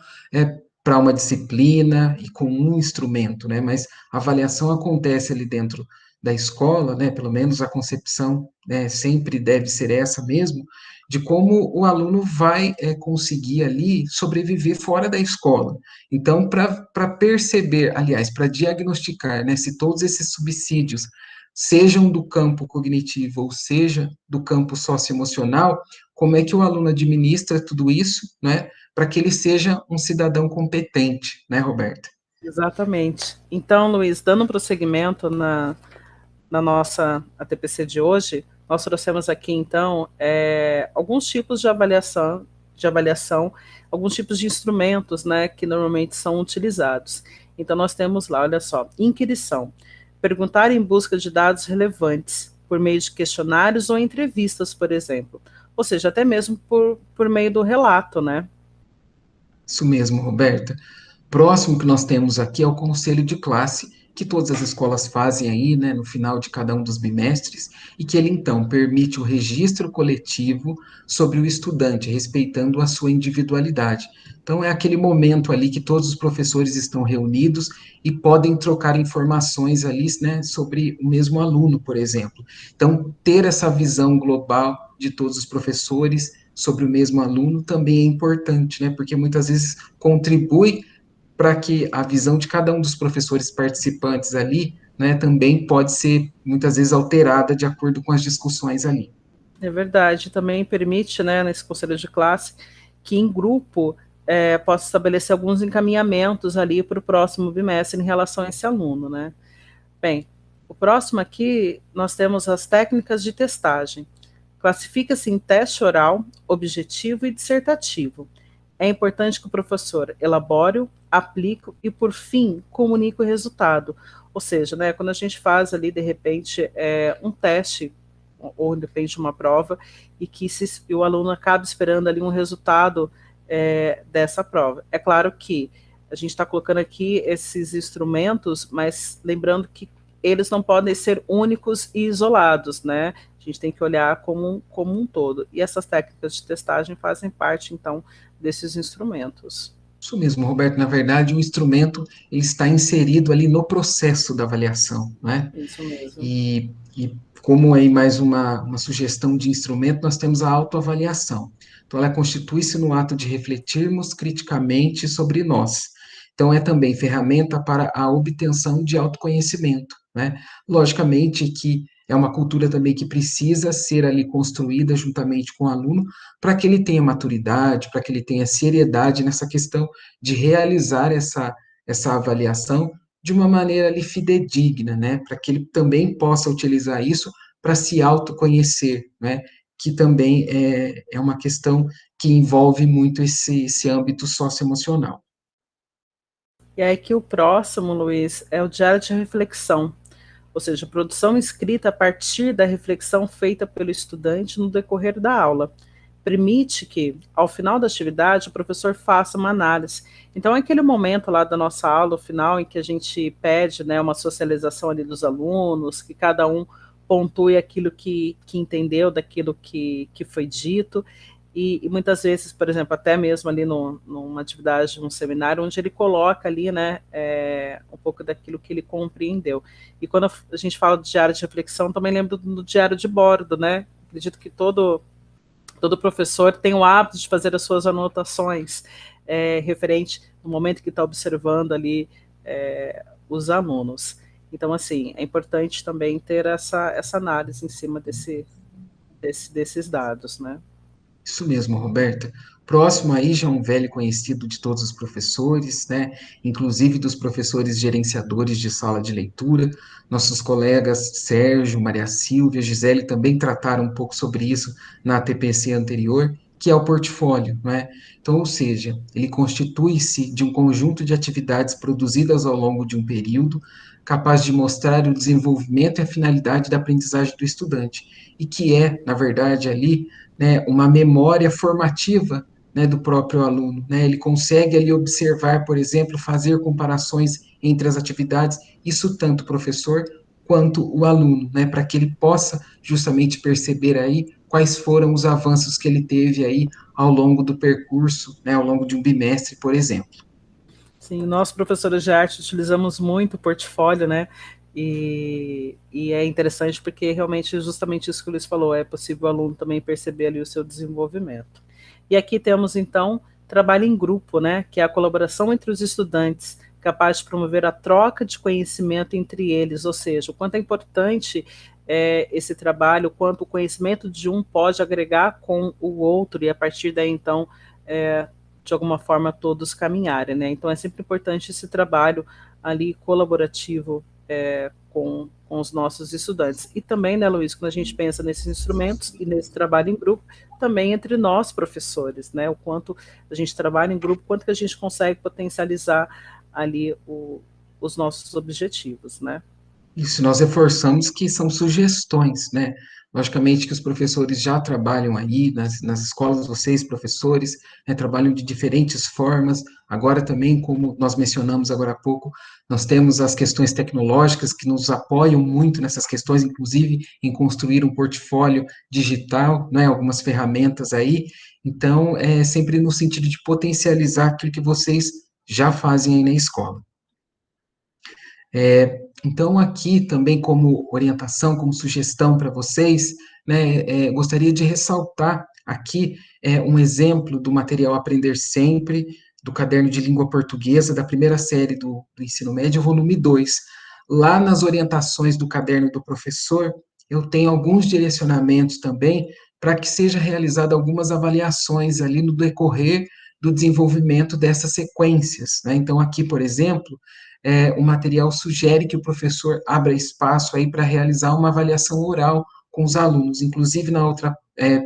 para uma disciplina e com um instrumento, né? Mas a avaliação acontece ali dentro da escola, né? Pelo menos a concepção, né, sempre deve ser essa mesmo, de como o aluno vai conseguir ali sobreviver fora da escola. Então, para perceber, aliás, para diagnosticar, né, se todos esses subsídios sejam do campo cognitivo ou seja do campo socioemocional, como é que o aluno administra tudo isso, né, para que ele seja um cidadão competente, né, Roberta? Exatamente. Então, Luiz, dando prosseguimento na nossa ATPC de hoje, nós trouxemos aqui, então, alguns tipos de avaliação, alguns tipos de instrumentos, né, que normalmente são utilizados. Então, nós temos lá, olha só, inquirição. Perguntar em busca de dados relevantes, por meio de questionários ou entrevistas, por exemplo. Ou seja, até mesmo por meio do relato, né? Isso mesmo, Roberta. Próximo que nós temos aqui é o conselho de classe, que todas as escolas fazem aí, né, no final de cada um dos bimestres, e que ele então permite o registro coletivo sobre o estudante, respeitando a sua individualidade. Então é aquele momento ali que todos os professores estão reunidos e podem trocar informações ali, né, sobre o mesmo aluno, por exemplo. Então ter essa visão global de todos os professores sobre o mesmo aluno também é importante, né, porque muitas vezes contribui para que a visão de cada um dos professores participantes ali, né, também pode ser muitas vezes alterada de acordo com as discussões ali. É verdade. Também permite, né, nesse conselho de classe, que em grupo possa estabelecer alguns encaminhamentos ali para o próximo bimestre em relação a esse aluno, né? Bem, o próximo aqui nós temos as técnicas de testagem. Classifica-se em teste oral, objetivo e dissertativo. É importante que o professor elabore, aplique e, por fim, comunique o resultado. Ou seja, né, quando a gente faz ali, de repente, um teste, ou depende de uma prova, e que o aluno acaba esperando ali um resultado dessa prova. É claro que a gente está colocando aqui esses instrumentos, mas lembrando que eles não podem ser únicos e isolados, né? A gente tem que olhar como um todo. E essas técnicas de testagem fazem parte, então, desses instrumentos. Isso mesmo, Roberto. Na verdade, o instrumento ele está inserido ali no processo da avaliação, né? Isso mesmo. E como aí mais uma sugestão de instrumento, nós temos a autoavaliação. Então, ela constitui-se no ato de refletirmos criticamente sobre nós. Então, é também ferramenta para a obtenção de autoconhecimento, né? Logicamente que é uma cultura também que precisa ser ali construída juntamente com o aluno, para que ele tenha maturidade, para que ele tenha seriedade nessa questão de realizar essa avaliação de uma maneira ali fidedigna, né, para que ele também possa utilizar isso para se autoconhecer, né, que também é uma questão que envolve muito esse âmbito socioemocional. E aí que o próximo, Luiz, é o diário de reflexão, ou seja, produção escrita a partir da reflexão feita pelo estudante no decorrer da aula. Permite que, ao final da atividade, o professor faça uma análise. Então, é aquele momento lá da nossa aula, o final, em que a gente pede, né, uma socialização ali dos alunos, que cada um pontue aquilo que entendeu daquilo que foi dito, e muitas vezes, por exemplo, até mesmo ali numa atividade, num seminário, onde ele coloca ali, né, um pouco daquilo que ele compreendeu. E quando a gente fala de diário de reflexão, também lembro do diário de bordo, né? Acredito que todo professor tem o hábito de fazer as suas anotações referente no momento que está observando ali os alunos. Então, assim, é importante também ter essa análise em cima desses dados, né? Isso mesmo, Roberta. Próximo aí já um velho conhecido de todos os professores, né? Inclusive dos professores gerenciadores de sala de leitura. Nossos colegas Sérgio, Maria Silvia, Gisele também trataram um pouco sobre isso na TPC anterior, que é o portfólio, né? Então, ou seja, ele constitui-se de um conjunto de atividades produzidas ao longo de um período, capaz de mostrar o desenvolvimento e a finalidade da aprendizagem do estudante, e que é, na verdade, ali, né, uma memória formativa né, do próprio aluno, né? Ele consegue ali observar, por exemplo, fazer comparações entre as atividades, isso tanto o professor quanto o aluno, né, para que ele possa justamente perceber aí quais foram os avanços que ele teve aí ao longo do percurso, né, ao longo de um bimestre, por exemplo. Sim, nós professores de arte utilizamos muito o portfólio, né? E é interessante porque realmente justamente isso que o Luiz falou, é possível o aluno também perceber ali o seu desenvolvimento. E aqui temos então trabalho em grupo, né? Que é a colaboração entre os estudantes, capaz de promover a troca de conhecimento entre eles, ou seja, o quanto é importante esse trabalho, o quanto o conhecimento de um pode agregar com o outro, e a partir daí então de alguma forma todos caminharem, né? Então é sempre importante esse trabalho ali colaborativo com os nossos estudantes. E também, né, Luiz, quando a gente pensa nesses instrumentos e nesse trabalho em grupo, também entre nós professores, né? O quanto a gente trabalha em grupo, quanto que a gente consegue potencializar ali os nossos objetivos, né? Isso, nós reforçamos que são sugestões, né? Logicamente que os professores já trabalham aí, nas escolas, vocês, professores, né, trabalham de diferentes formas. Agora também, como nós mencionamos agora há pouco, nós temos as questões tecnológicas que nos apoiam muito nessas questões, inclusive em construir um portfólio digital, né, algumas ferramentas aí. Então, é sempre no sentido de potencializar aquilo que vocês já fazem aí na escola. Então, aqui também, como orientação, como sugestão para vocês, né, gostaria de ressaltar aqui um exemplo do material Aprender Sempre, do caderno de língua portuguesa, da primeira série do ensino médio, volume 2. Lá nas orientações do caderno do professor, eu tenho alguns direcionamentos também para que seja realizada algumas avaliações ali no decorrer do desenvolvimento dessas sequências, né? Então, aqui, por exemplo, o material sugere que o professor abra espaço aí para realizar uma avaliação oral com os alunos. Inclusive, na outra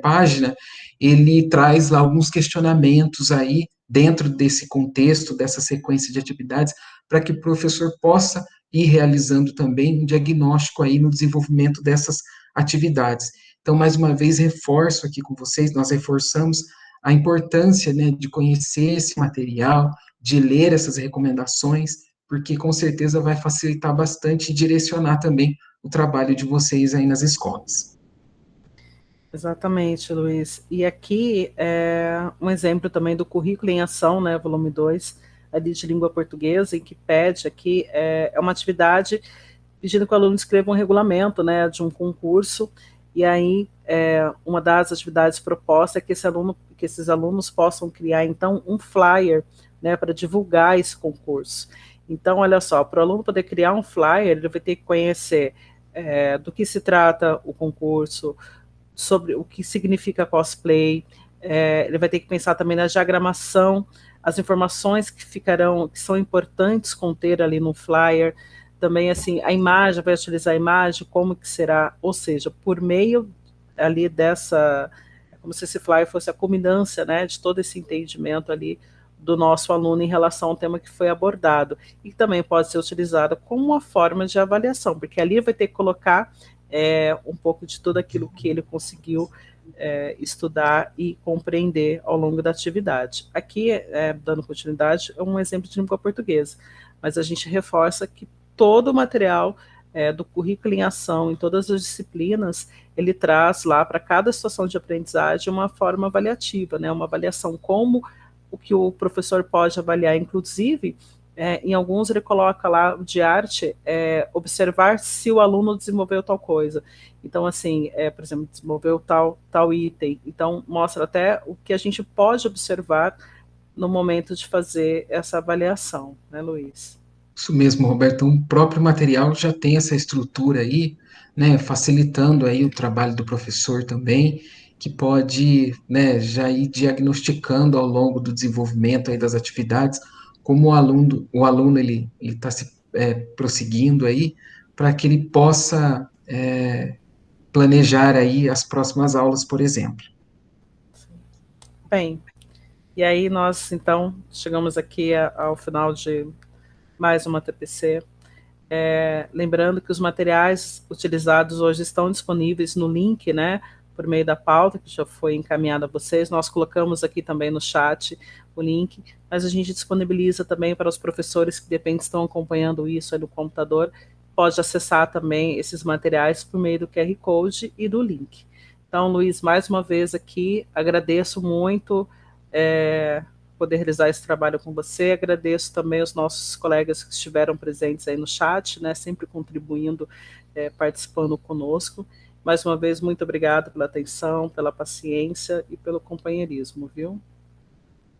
página, ele traz lá alguns questionamentos aí, dentro desse contexto, dessa sequência de atividades, para que o professor possa ir realizando também um diagnóstico aí no desenvolvimento dessas atividades. Então, mais uma vez, reforço aqui com vocês, nós reforçamos a importância, né, de conhecer esse material, de ler essas recomendações, porque com certeza vai facilitar bastante e direcionar também o trabalho de vocês aí nas escolas. Exatamente, Luiz. E aqui é um exemplo também do currículo em ação, né, volume 2 ali de língua portuguesa, em que pede aqui, é uma atividade pedindo que o aluno escreva um regulamento, né, de um concurso, e aí uma das atividades propostas é que, que esses alunos possam criar, então, um flyer, né, para divulgar esse concurso. Então, olha só, para o aluno poder criar um flyer, ele vai ter que conhecer do que se trata o concurso, sobre o que significa cosplay, ele vai ter que pensar também na diagramação, as informações que ficarão, que são importantes conter ali no flyer, também assim, a imagem, vai utilizar a imagem, como que será, ou seja, por meio ali dessa, é como se esse flyer fosse a culminância, né, de todo esse entendimento ali do nosso aluno em relação ao tema que foi abordado, e também pode ser utilizada como uma forma de avaliação, porque ali vai ter que colocar um pouco de tudo aquilo que ele conseguiu estudar e compreender ao longo da atividade. Aqui, dando continuidade, é um exemplo de língua portuguesa, mas a gente reforça que todo o material do currículo em ação, em todas as disciplinas, ele traz lá para cada situação de aprendizagem uma forma avaliativa, né, uma avaliação como o que o professor pode avaliar, inclusive em alguns ele coloca lá de arte, observar se o aluno desenvolveu tal coisa. Então, assim, por exemplo, desenvolveu tal item. Então, mostra até o que a gente pode observar no momento de fazer essa avaliação, né, Luiz? Isso mesmo, Roberto. Então, o próprio material já tem essa estrutura aí, né, facilitando aí o trabalho do professor também, que pode, né, já ir diagnosticando ao longo do desenvolvimento aí das atividades, como o aluno ele está se prosseguindo aí, para que ele possa planejar aí as próximas aulas, por exemplo. Bem, e aí nós, então, chegamos aqui ao final de mais uma TPC. Lembrando que os materiais utilizados hoje estão disponíveis no link, né, por meio da pauta, que já foi encaminhada a vocês. Nós colocamos aqui também no chat o link, mas a gente disponibiliza também para os professores que de repente estão acompanhando isso aí no computador, pode acessar também esses materiais por meio do QR Code e do link. Então, Luiz, mais uma vez aqui, agradeço muito poder realizar esse trabalho com você, agradeço também os nossos colegas que estiveram presentes aí no chat, né, sempre contribuindo, participando conosco. Mais uma vez, muito obrigado pela atenção, pela paciência e pelo companheirismo, viu?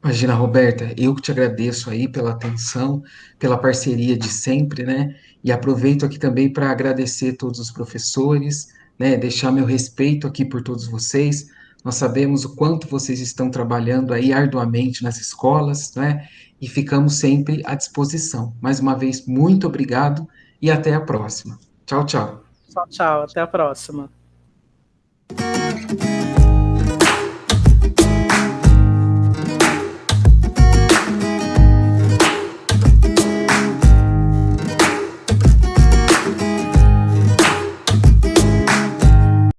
Imagina, Roberta, eu que te agradeço aí pela atenção, pela parceria de sempre, né? E aproveito aqui também para agradecer todos os professores, né? Deixar meu respeito aqui por todos vocês. Nós sabemos o quanto vocês estão trabalhando aí arduamente nas escolas, né? E ficamos sempre à disposição. Mais uma vez, muito obrigado e até a próxima. Tchau, tchau. Tchau, tchau, até a próxima.